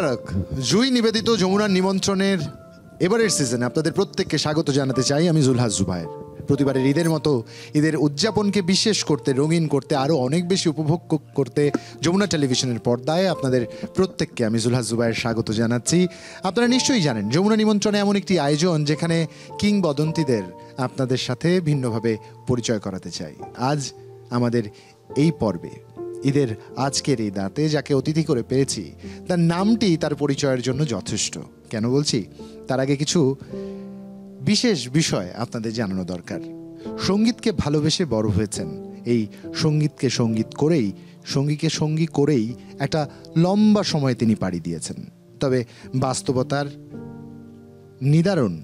মোবারক। জুই নিবেদিত যমুনার নিমন্ত্রণের এবারের সিজনে আপনাদের প্রত্যেককে স্বাগত জানাতে চাই। আমি জুলহাস জুবায়ের। প্রতিবারের ঈদের মতো ঈদের উদযাপনকে বিশেষ করতে, রঙিন করতে, আরও অনেক বেশি উপভোগ করতে যমুনা টেলিভিশনের পর্দায় আপনাদের প্রত্যেককে আমি জুলহাস জুবায়ের স্বাগত জানাচ্ছি। আপনারা নিশ্চয়ই জানেন যমুনা নিমন্ত্রণে এমন একটি আয়োজন যেখানে কিংবদন্তিদের আপনাদের সাথে ভিন্নভাবে পরিচয় করাতে চাই। আজ আমাদের এই পর্বে ঈদের আজকের এই দাঁতে যাকে অতিথি করে পেয়েছি তার নামটি তার পরিচয়ের জন্য যথেষ্ট। কেন বলছি? তার আগে কিছু বিশেষ বিষয় আপনাদের জানানো দরকার। সঙ্গীতকে ভালোবেসে বড় হয়েছেন, এই সঙ্গীতকে সঙ্গী করেই একটা লম্বা সময় তিনি পাড়ি দিয়েছেন। তবে বাস্তবতার নিদারুণ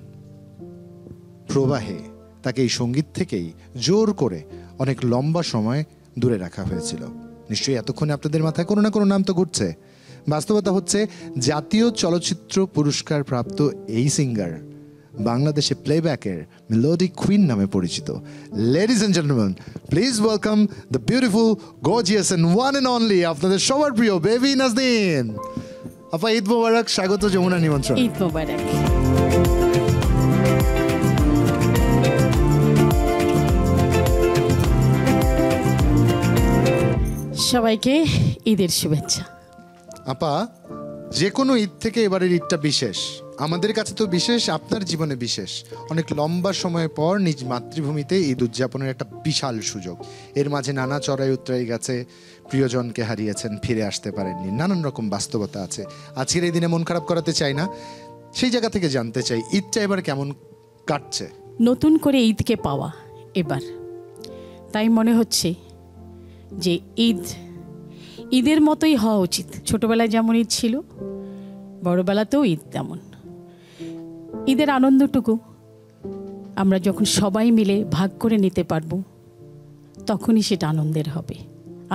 প্রবাহে তাকে এই সঙ্গীত থেকেই জোর করে অনেক লম্বা সময় দূরে রাখা হয়েছিল। নিশ্চয়ই এতক্ষণে আপনাদের মাথায় কোনো না কোনো নাম তো ঘুরছে। বাস্তবতা হচ্ছে জাতীয় চলচ্চিত্র পুরস্কার প্রাপ্ত এই সিঙ্গার বাংলাদেশে প্লেব্যাকের মেলোডি কুইন নামে পরিচিত। Ladies and gentleman, please welcome the beautiful, gorgeous and one and only আপনাদের সবার প্রিয় বেবি নাজনীন। আপা, ঈদ মোবারক, স্বাগত যমুনা নিমন্ত্রণ। ঈদ মোবারক। সবাইকে ঈদের শুভেচ্ছা। আপা, যে কোনো ঈদ থেকে এবারের ঈদটা বিশেষ। আমাদের কাছে তো বিশেষ, আপনার জীবনে বিশেষ। অনেক লম্বা সময় পর নিজ মাতৃভূমিতে ঈদ উদযাপনের একটা বিশাল সুযোগ। এর মাঝে নানা চড়াই উতরাই গেছে, প্রিয়জনকে হারিয়েছেন, ফিরে আসতে পারেননি, নানান রকম বাস্তবতা আছে। আজকের এই দিনে মন খারাপ করাতে চাই না, সেই জায়গা থেকে জানতে চাই ঈদটা এবার কেমন কাটছে। নতুন করে ঈদকে পাওয়া এবার, তাই মনে হচ্ছে যে ঈদের মতোই হওয়া উচিত। ছোটবেলায় যেমন ঈদ ছিল, বড়বেলাতেও ঈদ তেমন। ঈদের আনন্দটুকু আমরা যখন সবাই মিলে ভাগ করে নিতে পারবো, তখনই সেটা আনন্দের হবে।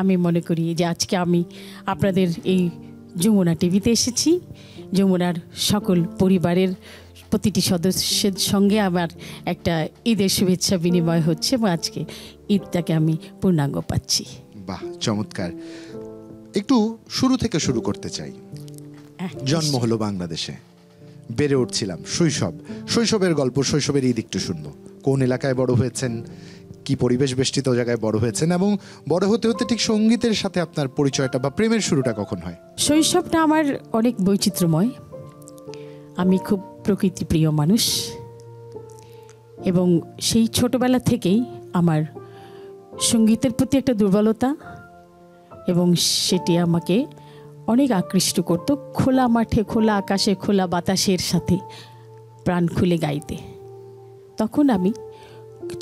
আমি মনে করি যে আজকে আমি আপনাদের এই যমুনা টিভিতে এসেছি। যমুনার সকল পরিবারের প্রতিটি সদস্যের সঙ্গে আমার একটা ঈদের শুভেচ্ছা বিনিময় হচ্ছে এবং আজকে ঈদটাকে আমি পূর্ণাঙ্গ পাচ্ছি। বাহ, চমৎকার। একটু শুরু থেকে শুরু করতে চাই। জন্ম হলো বাংলাদেশে, বেড়ে উঠছিলাম, শৈশবের গল্প, শৈশবের ঈদ একটু শুনবো। কোন এলাকায় বড় হয়েছেন, কি পরিবেশ বেষ্টিত জায়গায় বড় হয়েছেন, এবং বড় হতে হতে ঠিক সঙ্গীতের সাথে আপনার পরিচয়টা বা প্রেমের শুরুটা কখন হয়? শৈশবটা আমার অনেক বৈচিত্র্যময়। আমি খুব প্রকৃতিপ্রিয় মানুষ এবং সেই ছোটবেলা থেকেই আমার সঙ্গীতের প্রতি একটা দুর্বলতা, এবং সেটি আমাকে অনেক আকৃষ্ট করত। খোলা মাঠে, খোলা আকাশে, খোলা বাতাসের সাথে প্রাণ খুলে গাইতে। তখন আমি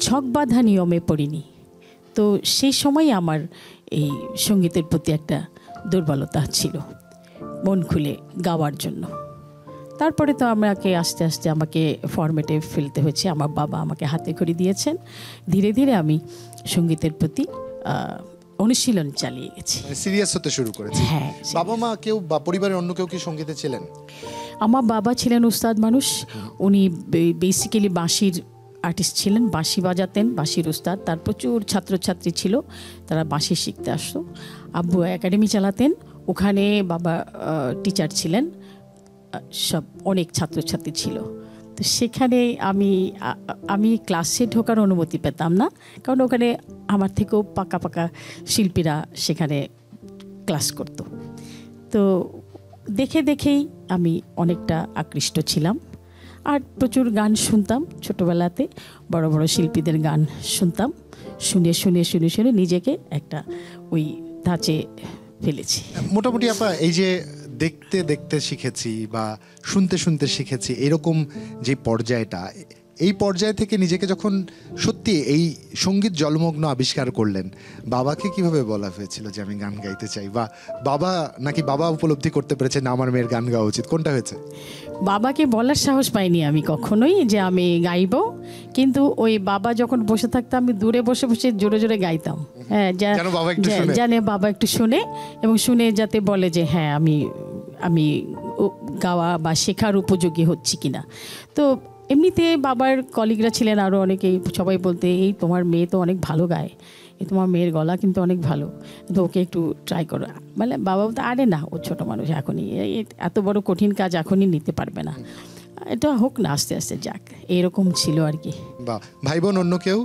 ছক বাঁধা নিয়মে পড়িনি, তো সেই সময় আমার এই সঙ্গীতের প্রতি একটা দুর্বলতা ছিল মন খুলে গাওয়ার জন্য। তারপরে তো আমাকে আস্তে আস্তে আমাকে ফরম্যাটে ফেলতে হয়েছে। আমার বাবা আমাকে হাতে খড়ি দিয়েছেন। ধীরে ধীরে আমি সঙ্গীতের প্রতি অনুশীলন চালিয়ে গেছি, সিরিয়াস হতে শুরু করেছি। হ্যাঁ। বাবা মা কেউ বা পরিবারের অন্য কেউ কি সঙ্গীতে ছিলেন? আমার বাবা ছিলেন উস্তাদ মানুষ। উনি বেসিক্যালি বাঁশির আর্টিস্ট ছিলেন, বাঁশি বাজাতেন, বাঁশির উস্তাদ। তার প্রচুর ছাত্রছাত্রী ছিল, তারা বাঁশি শিখতে আসতো। আব্বু একাডেমি চালাতেন, ওখানে বাবা টিচার ছিলেন, সব অনেক ছাত্রছাত্রী ছিল। তো সেখানে আমি ক্লাসে ঢোকার অনুমতি পেতাম না, কারণ ওখানে আমার থেকেও পাকা পাকা শিল্পীরা সেখানে ক্লাস করতো। তো দেখে দেখেই আমি অনেকটা আকৃষ্ট ছিলাম, আর প্রচুর গান শুনতাম ছোটোবেলাতে। বড় বড় শিল্পীদের গান শুনতাম, শুনে শুনে শুনে শুনে নিজেকে একটা ওই ধাঁচে ফেলেছি। মোটামুটি আপা, এই যে দেখতে দেখতে শিখেছি বা শুনতে শুনতে শিখেছি, এরকম যে পর্যায়টা, এই পর্যায় থেকে নিজেকে যখন সত্যি এই সঙ্গীত জলমগ্ন আবিষ্কার করলেন, বাবাকে কিভাবে বলা হয়েছিল যে আমি গান গাইতে চাই? বা বাবা উপলব্ধি করতে পেরেছে না আমার মেয়ের গান গাওয়া উচিত? কোনটা হয়েছে? বাবাকে বলার সাহস পাইনি আমি কখনোই যে আমি গাইব, কিন্তু ওই বাবা যখন বসে থাকতো আমি দূরে বসে বসে জোরে জোরে গাইতাম। হ্যাঁ, জানে বাবা একটু শুনে, এবং শুনে যাতে বলে যে হ্যাঁ আমি গাওয়া বা শেখার উপযোগী হচ্ছি কিনা। তো এমনিতে বাবার কলিগরা ছিলেন আরও অনেকেই, সবাই বলতে এই তোমার মেয়ে তো অনেক ভালো গায়, তোমার মেয়ের গলা কিন্তু অনেক ভালো, কিন্তু ওকে একটু ট্রাই করো। মানে বাবা বলতো আরে না, ও ছোটো মানুষ, এখনই এত বড় কঠিন কাজ এখনই নিতে পারবে না, এটা হোক না, আস্তে আস্তে যাক, এরকম ছিল আর কি। বা ভাই বোন অন্য কেউ?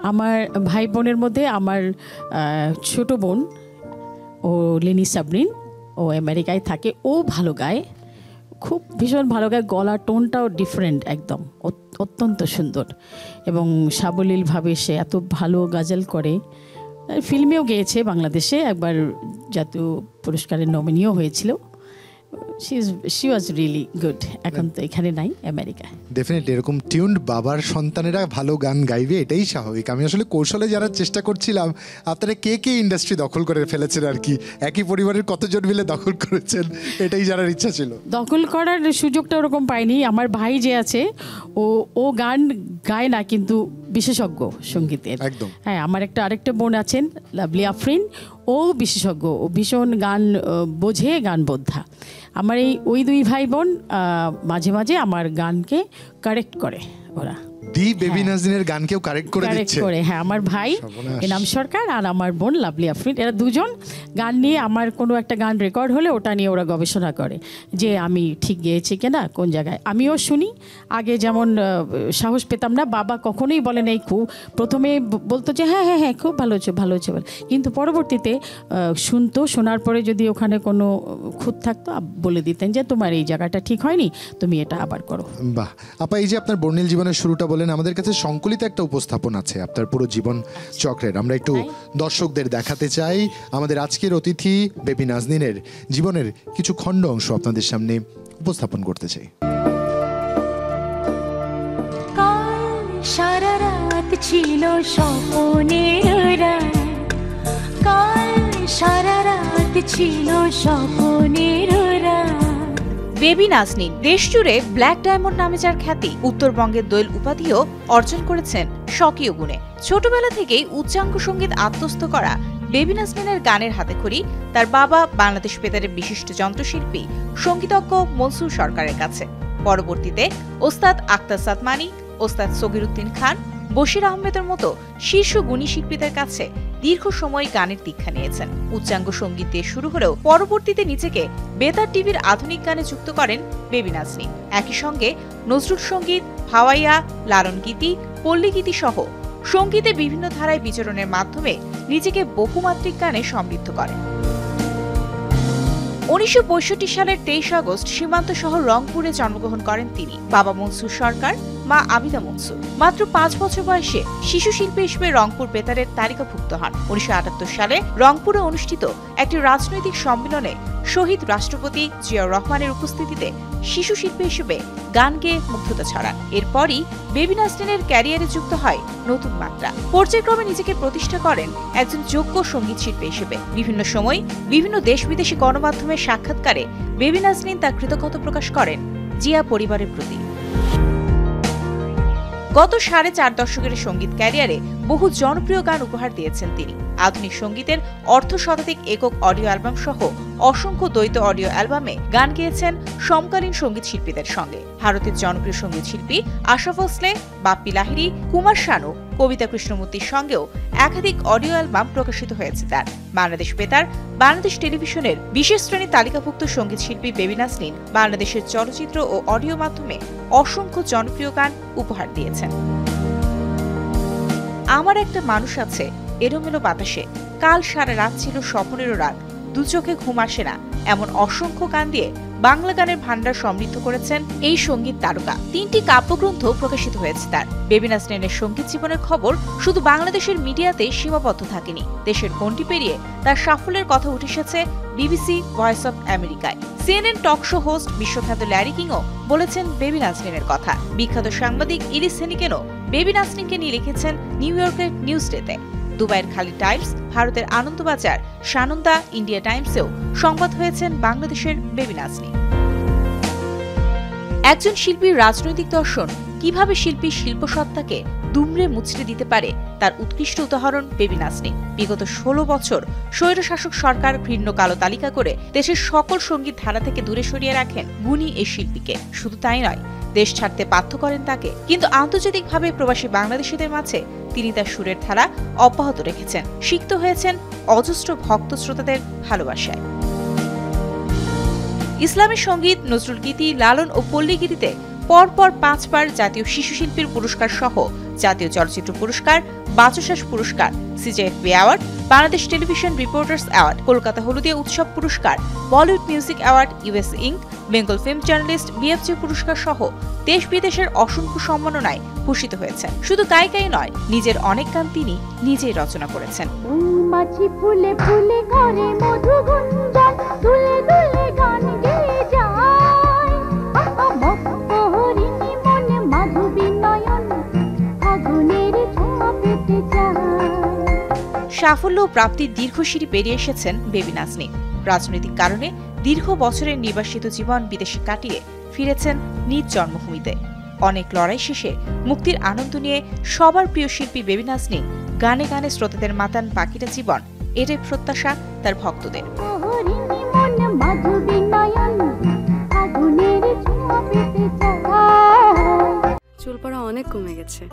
আমার ভাই বোনের মধ্যে আমার ছোট বোন, ও লিনি সাবরিন, ও আমেরিকায় থাকে, ও ভালো গায়, খুব ভীষণ ভালো গায়, গলার টোনটাও ডিফারেন্ট একদম, অত্যন্ত সুন্দর এবং সাবলীলভাবে সে এত ভালো গাজল করে। ফিল্মেও গেয়েছে, বাংলাদেশে একবার জাতীয় পুরস্কারের নমিনিও হয়েছিল। She was really good. এখন তো এখানে নাই, আমেরিকায়। ডেফিনেটলি এরকম টিউনড বাবার সন্তানেরা ভালো গান গাইবে, এটাই স্বাভাবিক। আমি আসলে কৌশলে জানার চেষ্টা করছিলাম আপনারা কে কে ইন্ডাস্ট্রি দখল করে ফেলেছেন আর কি, একই পরিবারের কতজন মিলে দখল করেছেন, এটাই জানার ইচ্ছা ছিল। দখল করার সুযোগটা ওরকম পাইনি। আমার ভাই যে আছে, ও গান গায় না, কিন্তু বিশেষজ্ঞ সঙ্গীতের একদম। হ্যাঁ, আমার আরেকটা বোন আছেন লাভলি আফরিন, ও বিশেষজ্ঞ, ও ভীষণ গান বোঝে, গান বোদ্ধা। আমার ওই দুই ভাই বোন মাঝে মাঝে আমার গানকে কারেক্ট করে ওরা। দি বেবি নাজনীনের গান কেউ কারেক্ট করে দিচ্ছে? হ্যাঁ, আমার ভাই এনাম সরকার আর আমার বোন লাভলি আফরিন, এরা দুজন গান নিয়ে, আমার কোনো একটা গান রেকর্ড হলে ওটা নিয়ে ওরা গবেষণা করে যে আমি ঠিক গেয়েছি কিনা, কোন জায়গায়। আমিও শুনি, আগে যেমন সাহস পেতাম না, বাবা কখনোই বলেন এই খুব প্রথমে বলতো যে হ্যাঁ হ্যাঁ হ্যাঁ খুব ভালো হচ্ছে ভালো হচ্ছে বলে, কিন্তু পরবর্তীতে শুনতো, শোনার পরে যদি ওখানে কোনো খুঁত থাকতো বলে দিতেন যে তোমার এই জায়গাটা ঠিক হয়নি, তুমি এটা আবার করো। বাহ আপা, এই যে আপনার বর্ণিল জীবনের শুরুটা বলেন, আমাদের কাছে সংকলিত একটা উপস্থাপন আছে আপনার পুরো জীবন চক্রের, আমরা একটু দর্শকদের দেখাতে চাই। আমাদের আজকের অতিথি বেবি নাজনীনের জীবনের কিছু খণ্ড অংশ আপনাদের সামনে উপস্থাপন করতে চাই। কাল সারা রাত ছিল স্বপ্নের রাত, কাল সারা রাত ছিল স্বপ্নের রাত। বেবি নাজনীন দেশজুড়ে ব্ল্যাক ডায়মন্ড নামে যার খ্যাতি, উত্তরবঙ্গের দোয়েল উপাধিও অর্জন করেছেন স্বকীয় গুণে। ছোটবেলা থেকেই উচ্চাঙ্গ সঙ্গীত আত্মস্থ করা বেবি নাজনীনের গানের হাতেখড়ি তার বাবা বাংলাদেশ বেতারের বিশিষ্ট যন্ত্রশিল্পী সঙ্গীতজ্ঞ মনসুর সরকারের কাছে। পরবর্তীতে ওস্তাদ আক্তার সাদমানি, ওস্তাদ সগিরউদ্দিন খান, বশির আহমেদের মতো শীর্ষ গুণী শিল্পীদের কাছে দীর্ঘ সময় গানের দীক্ষা নিয়েছেন। উচ্চাঙ্গ সঙ্গীত দিয়ে শুরু হলেও পরবর্তীতে নিজেকে বেতার টিভির আধুনিক গানে যুক্ত করেন বেবি নাজনীন। একই সঙ্গে নজরুল সঙ্গীত, ভাওয়াইয়া, লালন গীতি, পল্লী গীতি সহ সঙ্গীতে বিভিন্ন ধারায় বিচরণের মাধ্যমে নিজেকে বহুমাত্রিক গানে সমৃদ্ধ করেন। 1965 সালের 23 আগস্ট সীমান্ত শহর রংপুরে জন্মগ্রহণ করেন তিনি। বাবা মনসুর সরকার, মা আবিদা মনসুর। মাত্র 5 বছর বয়সে শিশু শিল্পী হিসেবে রংপুর বেতারের তালিকাভুক্ত হন। 1978 সালে রংপুরে অনুষ্ঠিত একটি রাজনৈতিক সম্মেলনে শহীদ রাষ্ট্রপতি জিয়াউর রহমানের উপস্থিতিতে শিশু শিল্পী হিসেবে গান গেয়ে মুগ্ধতা ছড়ান। এরপরই বেবি নাজনীনের ক্যারিয়ারে যুক্ত হয় নতুন মাত্রা। পর্যায়ক্রমে নিজেকে প্রতিষ্ঠা করেন একজন যোগ্য সঙ্গীত শিল্পী হিসেবে। বিভিন্ন সময় বিভিন্ন দেশ বিদেশি গণমাধ্যমের সাক্ষাৎকারে বেবি নাজনীন তার কৃতজ্ঞতা প্রকাশ করেন জিয়া পরিবারের প্রতি। গত 4.5 দশকের সঙ্গীত ক্যারিয়ারে বহু জনপ্রিয় গান উপহার দিয়েছেন তিনি। আধুনিক সঙ্গীতের অর্ধশতাধিক একক অডিও অ্যালবাম সহ অসংখ্য দ্বৈত অডিও অ্যালবামে গান গেয়েছেন সমকালীন সঙ্গীত শিল্পীদের সঙ্গে। ভারতের জনপ্রিয় সঙ্গীত শিল্পী আশরাফ ভোসলে, বাপ্পি লাহিড়ী, কুমার শানু, কবিতা কৃষ্ণমূর্তির সঙ্গেও একাধিক অডিও অ্যালবাম প্রকাশিত হয়েছে তার। বাংলাদেশ বেতার, বাংলাদেশ টেলিভিশনের বিশেষ শ্রেণী তালিকাভুক্ত সঙ্গীত শিল্পী বেবি নাজনীন বাংলাদেশের চলচ্চিত্র ও অডিও মাধ্যমে অসংখ্য জনপ্রিয় গান উপহার দিয়েছেন। আমার একটা মানুষ আছে, এলোমেলো বাতাসে, কাল সারা রাত ছিল স্বপ্নেরও রাত, দু চোখে ঘুম আসে না, এমন অসংখ্য গান দিয়ে বাংলা গানের ভান্ডার সমৃদ্ধ করেছেন এই সঙ্গীত তারকা। 3টি কাব্যগ্রন্থ প্রকাশিত হয়েছে তার। বেবি নাজনীনের সঙ্গীত জীবনের খবর শুধু বাংলাদেশের মিডিয়াতে সীমাবদ্ধ থাকেনি, দেশের গণ্ডি পেরিয়ে তার সাফল্যের কথা উঠে এসেছে বিবিসি, ভয়েস অব আমেরিকায়। সিএনএন টক শো হোস্ট বিশ্বখ্যাত ল্যারি কিংও বলেছেন বেবি নাজনীনের কথা। বিখ্যাত সাংবাদিক ইলিস হেনিকেনও বেবি নাজনীনকে নিয়ে লিখেছেন নিউ ইয়র্কের নিউজ ডেতে। দুবাইয়ের খালি টাইমস, ভারতের আনন্দবাজার, সানন্দা, ইন্ডিয়া টাইমসেও সংবাদ হয়েছেন বাংলাদেশের বেবি নাজনীন। একজন শিল্পীর রাজনৈতিক দর্শন কিভাবে শিল্পীর শিল্পসত্তাকে দুমড়ে মুচড়ে দিতে পারে তার উৎকৃষ্ট উদাহরণ বেবি নাজনীন। বিগত 16 বছর স্বৈরশাসক সরকার ঘৃণ্য কালো তালিকা করে দেশের সকল সঙ্গীত ধারা থেকে দূরে সরিয়ে রাখেন গুণী এই শিল্পীকে। শুধু তাই নয়, দেশ ছাড়তে বাধ্য করেন তাকে, কিন্তু আন্তর্জাতিকভাবে প্রবাসী বাংলাদেশিদের মাঝে তিনি তার সুরের ধারা অব্যাহত রেখেছেন, সিক্ত হয়েছেন অজস্র ভক্ত শ্রোতাদের ভালোবাসায়। ইসলামী সঙ্গীত, নজরুল গীতি, লালন ও পল্লী গীতিতে পরপর 5 বার জাতীয় শিশু শিল্পীর পুরস্কার সহ জাতীয় চলচ্চিত্র পুরস্কার, বাচসাস পুরস্কার, CJFB award, Bangladesh television reporters award, Kolkata Haludia উৎসব পুরস্কার, Bollywood music award, US ink, Bengal film journalist BFG পুরস্কার সহ দেশ বিদেশের অসংখ্য সম্মাননায় ভূষিত হয়েছেন। শুধু গায়িকাই নয়, নিজের অনেক গান তিনি নিজেই রচনা করেছেন। মাছি ফুলে ফুলে করে মধু গুঞ্জন, দুলে দুলে গান গেয়ে যায়, মনে মাধবী নয়ন আগুনের ছোঁয়া পেতে যায়। সাফল্য ও প্রাপ্তির দীর্ঘ সিঁড়ি পেরিয়ে এসেছেন বেবী নাজনীন। রাজনৈতিক কারণে দীর্ঘ বছরের নির্বাসিত জীবন বিদেশে কাটিয়ে ফিরেছেন নিজ জন্মভূমিতে। অনেক লড়াই শেষে মুক্তির আনন্দ নিয়ে সবার প্রিয় শিল্পী বেবী নাজনীন গানে গানে শ্রোতাদের মাতান বাকিটা জীবন, এটাই প্রত্যাশা তার ভক্তদের। চুল পড়া অনেক কমে গেছে।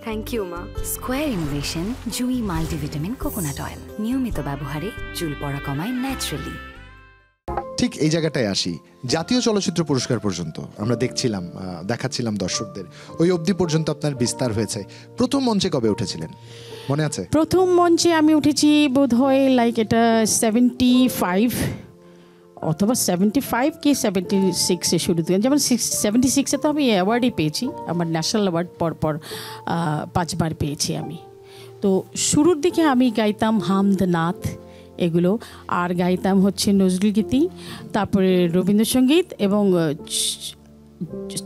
থ্যাংক ইউ মা। স্কোয়ার ইনোভেশন জুই মাল্টিভিটামিন কোকোনাট অয়েল নিয়মিত ব্যবহারে চুল পড়া কমায় ন্যাচারালি। ঠিক এই জায়গাটায় আসি, জাতীয় চলচ্চিত্র পুরস্কার পর্যন্ত আমরা দেখাচ্ছিলাম দর্শকদের, ওই অবধি পর্যন্ত আপনার বিস্তার হয়েছে। প্রথম মঞ্চে কবে উঠেছিলেন মনে আছে? প্রথম মঞ্চে আমি উঠেছি বোধ হয় লাইক এটা 75 অথবা 75 কি 76-এ শুরু থেকে, যেমন 76-এ তো আমি অ্যাওয়ার্ডই পেয়েছি, আমার ন্যাশনাল অ্যাওয়ার্ড পরপর 5 বার পেয়েছি আমি। তো শুরুর দিকে আমি গাইতাম হামদ, নাথ এগুলো, আর গাইতাম হচ্ছে নজরুল গীতি, তারপরে রবীন্দ্রসঙ্গীত এবং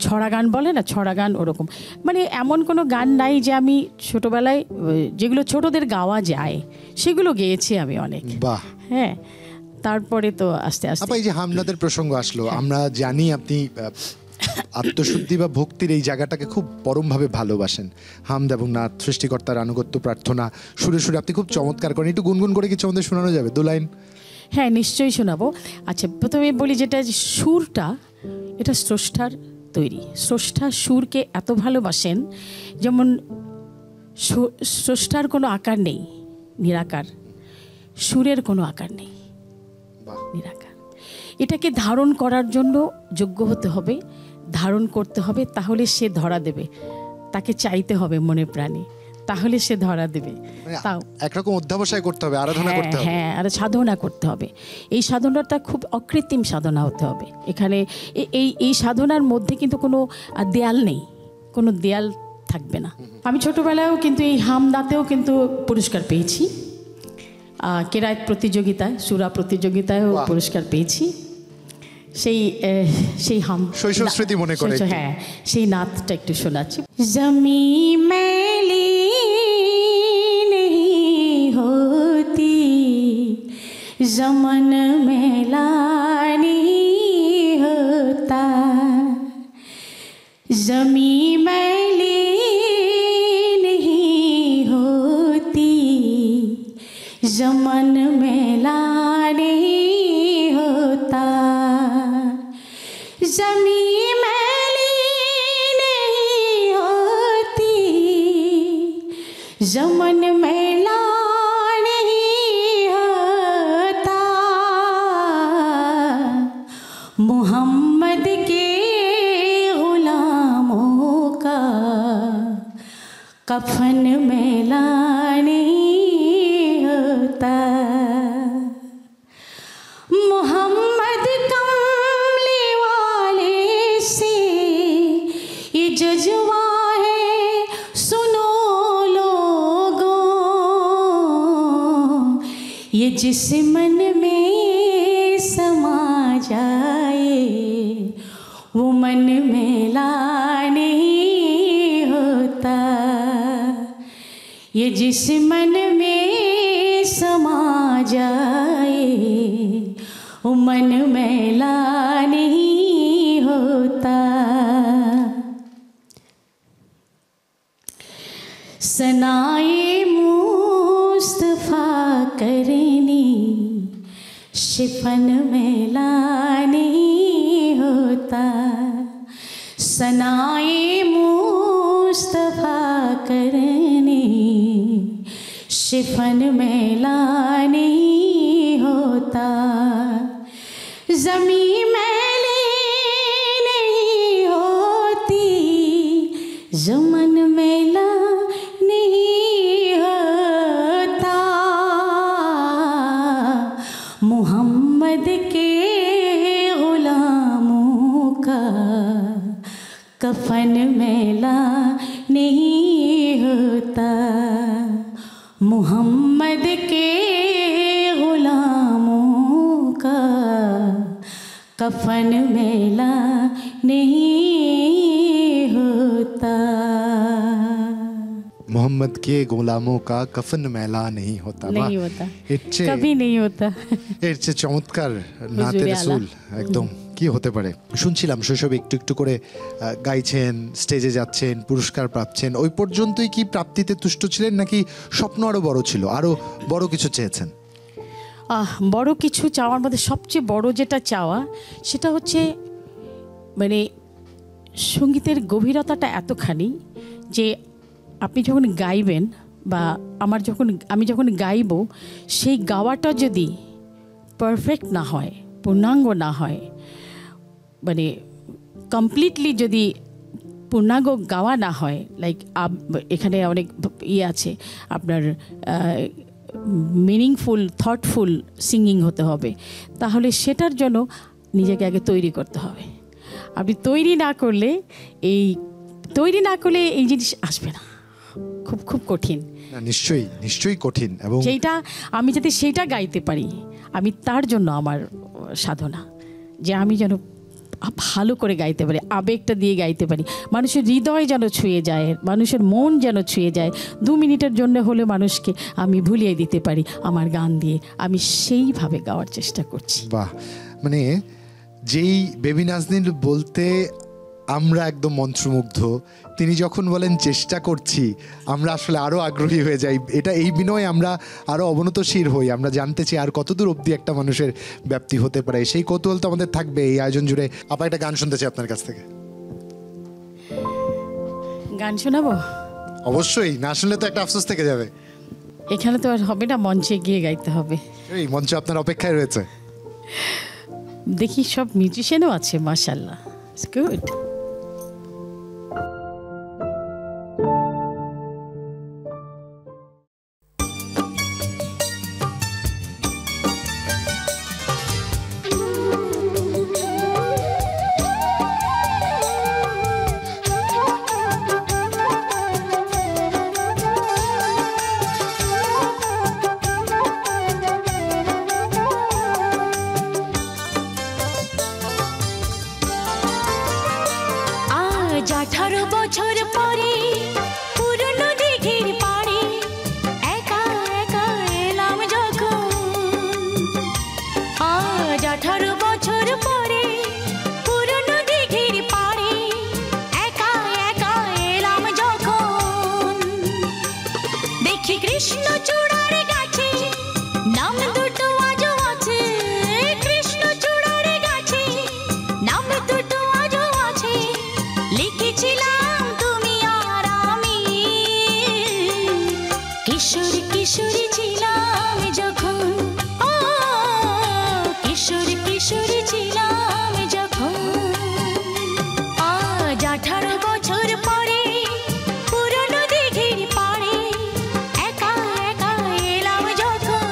ছড়া গান বলে না, ছড়া গান ওরকম। মানে এমন কোনো গান নাই যে আমি ছোটোবেলায় যেগুলো ছোটদের গাওয়া যায় সেগুলো গেয়েছি আমি অনেক। বাহ। হ্যাঁ, তারপরে তো আস্তে আস্তে এই যে হামনাদের প্রসঙ্গ আসলো, আমরা জানি আপনি আত্মশুদ্ধি বা ভক্তির এই জায়গাটাকে খুব পরমভাবে ভালোবাসেন। হামদ এবং নাথ, সৃষ্টিকর্তার আনুগত্য প্রার্থনা, সুরে সুরে আপনি খুব চমৎকার করেন। একটু গুনগুন করে কিছু আমাদের শোনানো যাবে, 2 লাইন? হ্যাঁ, নিশ্চয়ই শোনাবো। আচ্ছা, প্রথমে বলি যেটা সুরটা, এটা স্রষ্টার তৈরি। স্রষ্টা সুরকে এত ভালোবাসেন, যেমন স্রষ্টার কোনো আকার নেই, নিরাকার। সুরের কোনো আকার নেই, নিরাকার। এটাকে ধারণ করার জন্য যোগ্য হতে হবে, ধারণ করতে হবে, তাহলে সে ধরা দেবে। তাকে চাইতে হবে মনে প্রাণে, তাহলে সে ধরা দেবে। তাও একরকম অধ্যাবসায় করতে হবে, আরাধনা করতে হবে। হ্যাঁ, আর সাধনা করতে হবে। এই সাধনাটা খুব অকৃত্রিম সাধনা হতে হবে। এখানে এই সাধনার মধ্যে কিন্তু কোনো দেয়াল নেই, কোনো দেয়াল থাকবে না। আমি ছোটোবেলায়ও কিন্তু এই হামদাতেও কিন্তু পুরস্কার পেয়েছি, কেরায়েত প্রতিযোগিতায়, সুরা প্রতিযোগিতায়ও পুরস্কার পেয়েছি। সেই শৈশব স্মৃতি মনে করে। হ্যাঁ, সেই নাথটা একটু শোনাচ্ছি। জমি মেলি नहीं होती, जमन मेला नहीं होता, जमी मैली नहीं होती, जमन मेला नहीं होता, जमी मैली नहीं होती, जमन मेला नहीं होता, मोहम्मद के गुलामों का कफन मेला नहीं होता, मोहम्मद कमली वाले से ये जज्बा है, सुनो लोगों, ये जिस मन में समा जाए वो मन मेला नहीं होता, ये जिस मन में समा जाए वो मन मेला नहीं होता। सनाए मुस्तफा करनी शिफन मेला नहीं होता, सनाए मुस्तफा करने शिफन मैला नहीं होता, ज़मीं मैली नहीं होती, ज़मन मैला नहीं होता। मोहम्मद के गुलामों का कफन मैला नहीं होता, मोहम्मद के गुलामों का कफन मैला नहीं होता। मोहम्मद के গোলামों का कफन मैला नहीं होता। नहीं होता, এর চেয়ে कभी नहीं होता। এর চেয়ে চমৎকার নাতে হুজুরে রাসূল আলা। একদম কি হতে পারে। শুনছিলাম শৈশবে একটু একটু করে গাইছেন, স্টেজে যাচ্ছেন, পুরস্কার পাচ্ছেন, ওই পর্যন্তই কি প্রাপ্তিতে তুষ্ট ছিলেন নাকি স্বপ্ন আরো বড় ছিল, আরো বড় কিছু চেয়েছেন? বড় কিছু চাওয়ার মধ্যে সবচেয়ে বড় যেটা চাওয়া সেটা হচ্ছে মানে সঙ্গীতের গভীরতাটা এতখানি যে আপনি যখন গাইবেন বা আমি যখন গাইব সেই গাওয়াটা যদি পারফেক্ট না হয়, পূর্ণাঙ্গ না হয়, মানে কমপ্লিটলি যদি পূর্ণাঙ্গ গাওয়া না হয়, লাইক এখানে অনেক আছে আপনার মিনিংফুল থটফুল সিঙ্গিং হতে হবে, তাহলে সেটার জন্য নিজেকে আগে তৈরি করতে হবে। আপনি তৈরি না করলে এই জিনিস আসবে না, খুব খুব কঠিন। নিশ্চয়ই নিশ্চয়ই কঠিন। এবং সেইটা আমি যদি সেইটা গাইতে পারি, আমি তার জন্য আমার সাধনা যে আমি যেন ভালো করে গাইতে পারি, আবেগটা দিয়ে গাইতে পারি, মানুষের হৃদয় যেন ছুঁয়ে যায়, মানুষের মন যেন ছুঁয়ে যায়। 2 মিনিটের জন্য হলে মানুষকে আমি ভুলিয়ে দিতে পারি আমার গান দিয়ে, আমি সেইভাবে গাওয়ার চেষ্টা করছি। বাহ, মানে যেই বেবি নাজনীন বলতে আমরা একদম মন্ত্রমুগ্ধ, তিনি যখন বলেন চেষ্টা করছি আমরা আসলে আরও আগ্রহী হয়ে যাই। এই বিনয়ে আমরা আরও অবনতশীল হই, আমরা জানতে চাই আর কতদূর অবধি একটা মানুষের ব্যাপ্তি হতে পারে, সেই কৌতূহল তো আমাদের থাকবে এই আয়োজন জুড়ে। আপা, একটা গান শুনতে চাই আপনার কাছ থেকে। গান শোনাবো? অবশ্যই, না শুনলে তো একটা আফসোস থেকে যাবে। এখানে তো আর হবে না, মঞ্চে গিয়ে গাইতে হবে। এই মঞ্চ আপনার অপেক্ষায় রয়েছে। দেখি সব মিউজিশিয়ানও আছে, মাশাআল্লাহ, ইটস গুড। আজ 18 বছর পরে পুরনো দিঘির পাড়ে একা একা এলাম যখন। আজ 18 বছর পরে পুরনো দিঘির পাড়ে একা একা এলাম যখন। দেখি কৃষ্ণচূড়ার গাছে নাম দুটো আজও আছে, কৃষ্ণচূড়ার গাছে নাম দুটো আজও আছে, লিখেছিলাম তুমি আর আমি। কিশোর কিশোরী ছিলাম যখন, ও কিশোর কিশোরী ছিলাম যখন। আজ 18 বছর পরে পুরনো দিঘির পাড়ে একা একা এলাম যখন।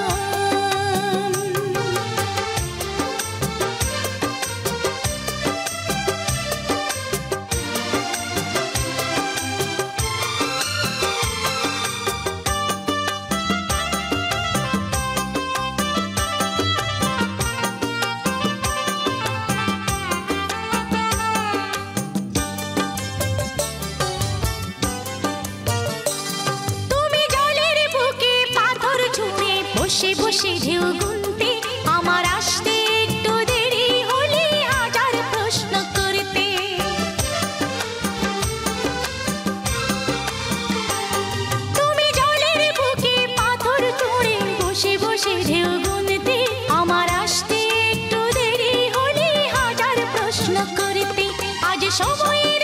তুমি জলের বুকে পাথর ছুঁড়ে বসে বসে ঢেউ গুনতে, আমার আসতে একটু দেরি হলে হাজার প্রশ্ন করতে। তুমি জলের বুকে পাথর ছুঁড়ে বসে বসে ঢেউ গুনতে, আমার আসতে একটু দেরি হলে হাজার প্রশ্ন করতে। আজ সময়ের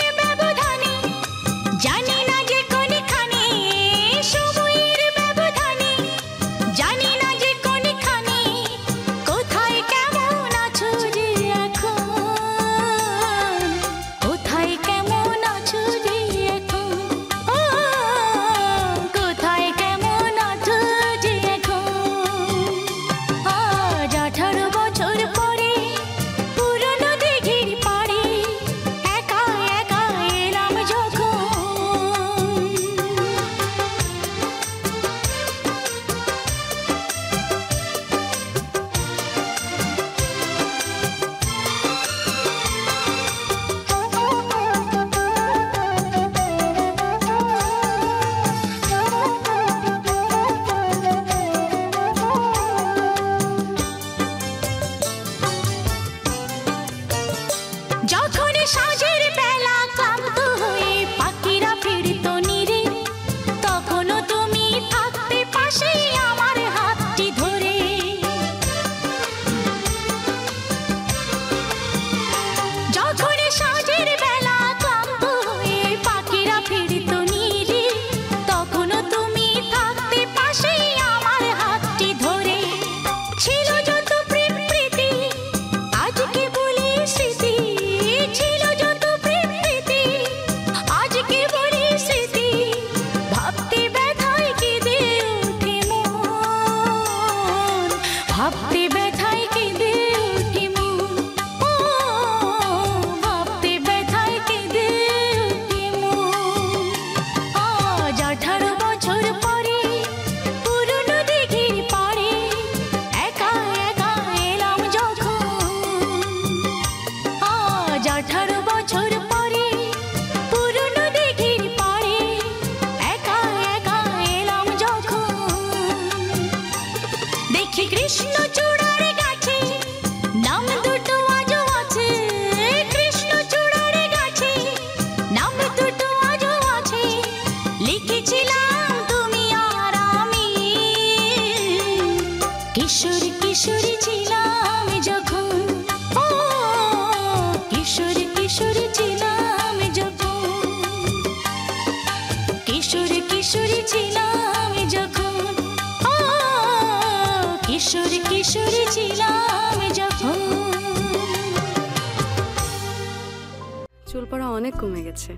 চুল পড়া অনেক কমে গেছে।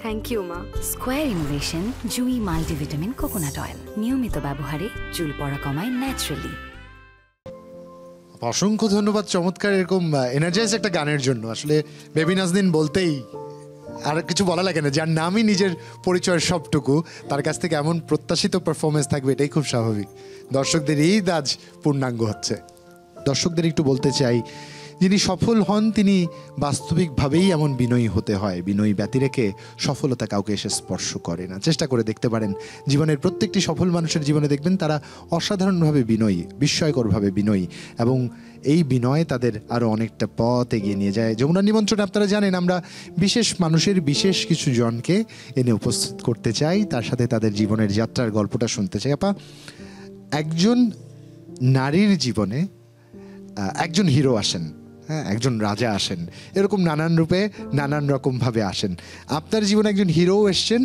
থ্যাংক ইউ মা। স্কোয়ার ইনোভেশন জুই মাল্টিভিটামিন কোকোনাট অয়েল নিয়মিত ব্যবহারে চুল পড়া কমায় ন্যাচারালি। অসংখ্য ধন্যবাদ চমৎকার এরকম এনার্জাইজ একটা গানের জন্য। আসলে বেবি নাজনীন বলতেই আর কিছু বলা লাগে না, যার নামই নিজের পরিচয়ের সবটুকু, তার কাছ থেকে এমন প্রত্যাশিত পারফরমেন্স থাকবে, এটাই খুব স্বাভাবিক। দর্শকদের ঈদ আজ পূর্ণাঙ্গ হচ্ছে। দর্শকদের একটু বলতে চাই, যিনি সফল হন তিনি বাস্তবিকভাবেই এমন বিনয়ী হতে হয়। বিনয়ী ব্যতি রেখে সফলতা কাউকে এসে স্পর্শ করে না। চেষ্টা করে দেখতে পারেন, জীবনের প্রত্যেকটি সফল মানুষের জীবনে দেখবেন তারা অসাধারণভাবে বিনয়ী, বিস্ময়করভাবে বিনয়ী, এবং এই বিনয় তাদের আরও অনেকটা পথ এগিয়ে নিয়ে যায়। যমুনার নিমন্ত্রণে আপনারা জানেন আমরা বিশেষ মানুষের বিশেষ কিছু জনকে এনে উপস্থিত করতে চাই, তার সাথে তাদের জীবনের যাত্রার গল্পটা শুনতে চাই। আপা, একজন নারীর জীবনে একজন হিরো আসেন, হ্যাঁ, একজন রাজা আসেন, এরকম নানান রূপে নানান রকমভাবে আসেন। আপনার জীবনে একজন হিরো এসছেন,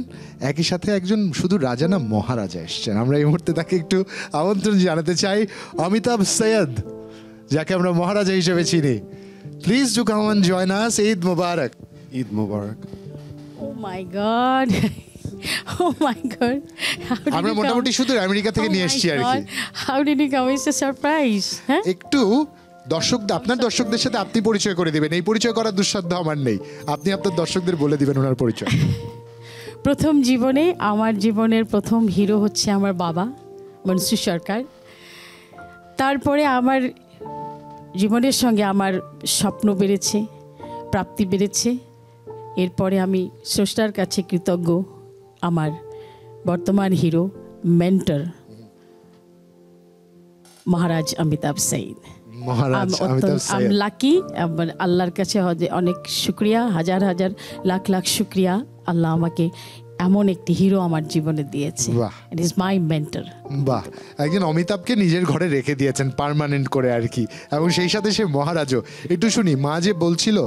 একই সাথে একজন শুধু রাজা না, মহারাজা এসছেন। আমরা এই মুহূর্তে তাকে একটু আমন্ত্রণ জানাতে চাই, অমিতাভ সৈয়দ, যাকে আমরা মহারাজা হিসেবে চিনি। Please do come and join us. Eid মুবারক। ঈদ মুবারক। Oh my God. Oh my God. How did আমরা you মোটামুটি come? শুধু আমেরিকা থেকে Oh নিয়ে my এসেছি আর কি। God. How did you come? It's a surprise. হ্যাঁ? একটু আপনার দর্শকদের সাথে আপনি পরিচয় করে দিবেন। এই পরিচয় করার দুঃসাধ্য আমার নেই, আপনি আপনার দর্শকদের বলে দিবেন ওনার পরিচয়। প্রথম জীবনে আমার জীবনের প্রথম হিরো হচ্ছে আমার বাবা মনসুর সরকার। তারপরে আমার জীবনের সঙ্গে আমার স্বপ্ন বেড়েছে, প্রাপ্তি বেড়েছে। এরপরে আমি স্রষ্টার কাছে কৃতজ্ঞ, আমার বর্তমান হিরো, মেন্টর মহারাজ অমিতাভ সৈয়দ। মহারাজ অমিতাভ সৈয়দ। লাকি, আল্লাহর কাছে অনেক শুক্রিয়া, হাজার হাজার লাখ লাখ শুক্রিয়া। আল্লাহ আমাকে এমন একটি হিরো আমার জীবনে দিয়েছে। বাহ। It is my mentor. বাহ, একজন অমিতাভকে নিজের ঘরে রেখে দিয়েছেন পার্মানেন্ট করে আর কি, এবং সেই সাথে সে মহারাজও। একটু শুনি, মা যে বলছিল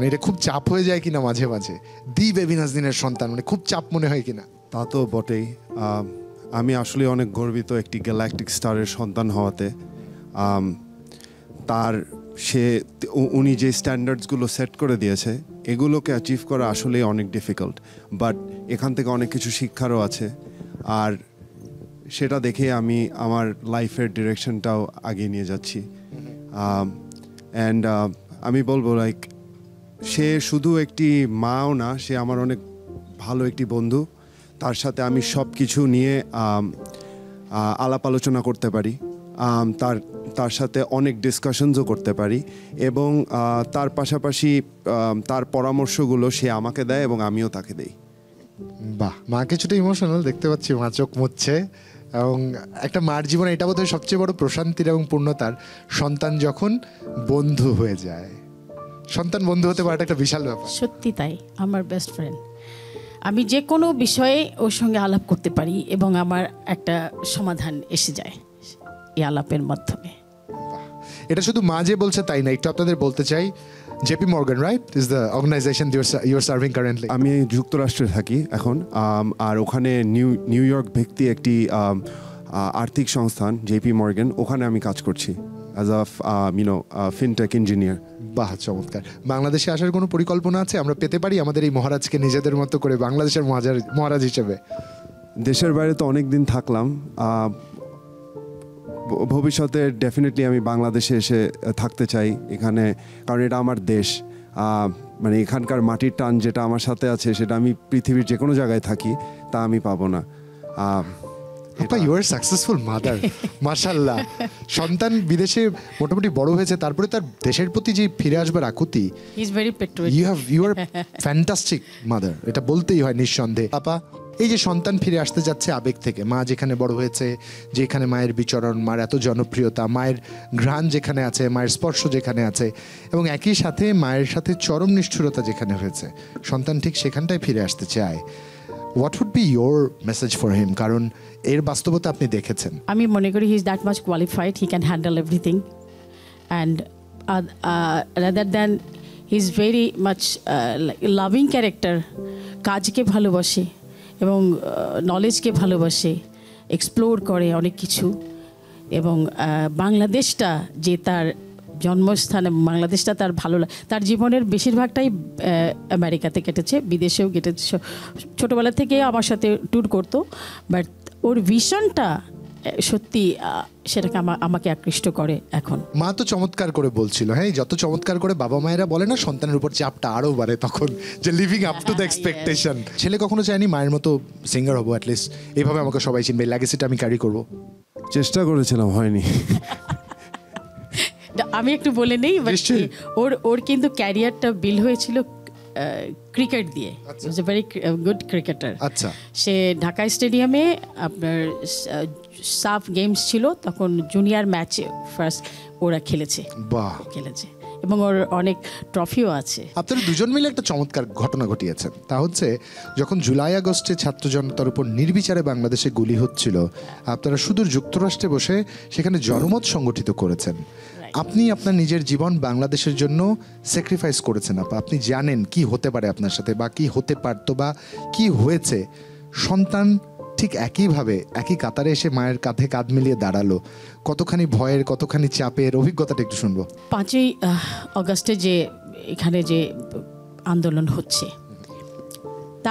এটা খুব চাপ হয়ে যায় কিনা মাঝে মাঝে, দি বেবি নাজনীনের সন্তান, মানে খুব চাপ মনে হয় কিনা? তা তো বটেই। আমি আসলে অনেক গর্বিত একটি গ্যালাকটিক স্টারের সন্তান হওয়াতে। উনি যে স্ট্যান্ডার্ডসগুলো সেট করে দিয়েছে, এগুলোকে অ্যাচিভ করা আসলে অনেক ডিফিকাল্ট, বাট এখান থেকে অনেক কিছু শিক্ষারও আছে। আর সেটা দেখে আমি আমার লাইফের ডিরেকশনটাও আগিয়ে নিয়ে যাচ্ছি। অ্যান্ড আমি বলবো, লাইক, সে শুধু একটি মাও না, সে আমার অনেক ভালো একটি বন্ধু। তার সাথে আমি সব কিছু নিয়ে আলাপ আলোচনা করতে পারি, তার সাথে অনেক ডিসকাশনসও করতে পারি, এবং তার পাশাপাশি তার পরামর্শগুলো সে আমাকে দেয় এবং আমিও তাকে দেই। বাহ, মা কিছুটা ইমোশনাল দেখতে পাচ্ছি, মা চোখ মুছছে। এবং একটা মার জীবনে এটা বোধহয় সবচেয়ে বড় প্রশান্তির এবং পূর্ণতার, সন্তান যখন বন্ধু হয়ে যায়। সন্তান বন্ধু হতে পারাটা একটা বিশাল ব্যাপার। সত্যি তাই, আমার বেস্ট ফ্রেন্ড। আমি যে কোনো বিষয়ে ওর সঙ্গে আলাপ করতে পারি এবং আমার একটা সমাধান এসে যায় এই আলাপের মাধ্যমে। এটা শুধু মা যে বলছে তাই না, একটু আপনাদের বলতে চাই, J P Morgan, right, is the organization you are serving currently. আমি যুক্তরাষ্ট্রে থাকি এখন, আর ওখানে নিউ ইয়র্ক ভিত্তিক একটি আর্থিক সংস্থান জেপি মর্গান, ওখানে আমি কাজ করছি অ্যাজ ফিনটেক ইঞ্জিনিয়ার। বাহ, চমৎকার। বাংলাদেশে আসার কোনো পরিকল্পনা আছে? আমরা পেতে পারি আমাদের এই মহারাজকে নিজেদের মতো করে বাংলাদেশের মহারাজ হিসেবে? দেশের বাইরে তো অনেক দিন থাকলাম, ভবিষ্যতে ডেফিনেটলি আমি বাংলাদেশে এসে থাকতে চাই এখানে, কারণ এটা আমার দেশ। মানে এখানকার মাটির টান যেটা আমার সাথে আছে, সেটা আমি পৃথিবীর যে কোনো জায়গায় থাকি তা আমি পাবো না। আপা, ইউ আর সাকসেসফুল মাদার, মাশাআল্লাহ। সন্তান বিদেশে মোটামুটি বড় হয়েছে, তারপরে তার দেশের প্রতি যে ফিরে আসবার আকুতি, he is very patriotic. You are fantastic mother, এটা বলতেই হয় নিঃসন্দেহে। আপা, এই যে সন্তান ফিরে আসতে যাচ্ছে আবেগ থেকে, মা যেখানে বড় হয়েছে, যেখানে মায়ের বিচরণ, মার এত জনপ্রিয়তা, মায়ের ঘ্রাণ যেখানে আছে, মায়ের স্পর্শ যেখানে আছে, এবং একই সাথে মায়ের সাথে চরম নিষ্ঠুরতা যেখানে হয়েছে, সন্তান ঠিক সেখানটায় ফিরে আসতে চায়। What would be your message for him? কারণ এর বাস্তবতা আপনি দেখেছেন। আমি মনে করি he is that much qualified, he can handle everything, and rather than he is very much loving character. কাজকে ভালোবাসে এবং নলেজকে ভালোবাসে, এক্সপ্লোর করে অনেক কিছু, এবং বাংলাদেশটা যে তার জন্মস্থানে বাংলাদেশটা তার ভালো লাগে। তার জীবনের বেশিরভাগটাই আমেরিকাতে কেটেছে, বিদেশেও কেটেছে। ছোটোবেলা থেকে আমার সাথে ট্যুর করতো, বাট ওর ভিশনটা সত্যি সেটাকে আমাকে আকৃষ্ট করে এখন। মা তো চমৎকার করে বলছিল, হ্যাঁ, যত চমৎকার করে বাবা মায়েরা বলে না, সন্তানের উপর চাপটা আরও বাড়ে তখন, যে living up to the expectation. ছেলে কখনো চায়নি মায়ের মতো সিঙ্গার হবো, অ্যাটলিস্ট এইভাবে আমাকে সবাই চিনবে, লেগেসিটা আমি ক্যারি করবো? চেষ্টা করেছিলাম, হয়নি। আমি একটু বলে নেই, ওর কিন্তু ক্যারিয়ারটা বিল্ড হয়েছিল ক্রিকেট দিয়ে। Is a very good cricketer. আচ্ছা, সে ঢাকা স্টেডিয়ামে আপনার সাফ গেমস ছিল তখন, জুনিয়র ম্যাচে ফার্স্ট ওরা খেলেছে, বাহ, খেলেছে, এবং ওর অনেক ট্রফিও আছে। আপনারা দুজন মিলে একটা চমৎকার ঘটনা ঘটিয়েছেন, তা হচ্ছে যখন জুলাই আগস্টে ছাত্র জনতার উপর নির্বিচারে বাংলাদেশে গুলি হচ্ছিল, আপনারা সুদূর যুক্তরাষ্ট্রে বসে সেখানে জনমত সংগঠিত করেছেন। আপনি আপনার নিজের জীবন বাংলাদেশের জন্য স্যাক্রিফাইস করেছেন। আপনি জানেন কি হতে পারে আপনার সাথে, বা কি হতে পারতো, বা কি হয়েছে। সন্তান ঠিক একইভাবে একই কাতারে এসে মায়ের কাঁধে কাঁধ মিলিয়ে দাঁড়ালো। কতখানি ভয়ের, কতখানি চাপের অভিজ্ঞতাটা একটু শুনবো। 5ই আগস্টে যে এখানে যে আন্দোলন হচ্ছে, তা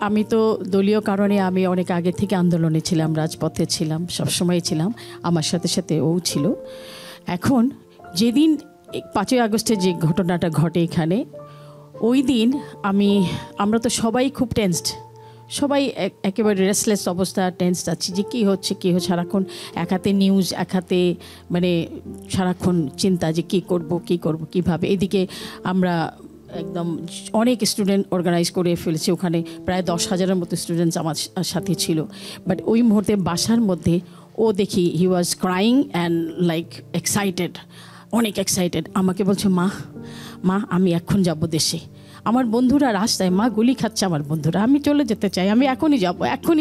আমি তো দলীয় কারণে আমি অনেক আগে থেকে আন্দোলনে ছিলাম, রাজপথে ছিলাম, সবসময় ছিলাম, আমার সাথে সাথে ও ছিল। এখন যেদিন 5ই আগস্টে যে ঘটনাটা ঘটে এখানে, ওই দিন আমরা তো সবাই খুব টেন্সড, সবাই একেবারে রেস্টলেস অবস্থা, টেন্সড আছি যে কী হচ্ছে সারাক্ষণ এক হাতে নিউজ, এক হাতে মানে সারাক্ষণ চিন্তা যে কী করব কীভাবে। এদিকে আমরা একদম অনেক স্টুডেন্ট অর্গানাইজ করে ফেলেছি, ওখানে প্রায় 10,000-এর মতো স্টুডেন্টস আমার সাথে ছিল। বাট ওই মুহূর্তে বাসার মধ্যে ও দেখি he was crying and like excited, অনেক এক্সাইটেড। আমাকে বলছে, মা আমি এখন যাব দেশে, আমার বন্ধুরা রাস্তায়, মা গুলি খাচ্ছে আমার বন্ধুরা, আমি চলে যেতে চাই, আমি এখনই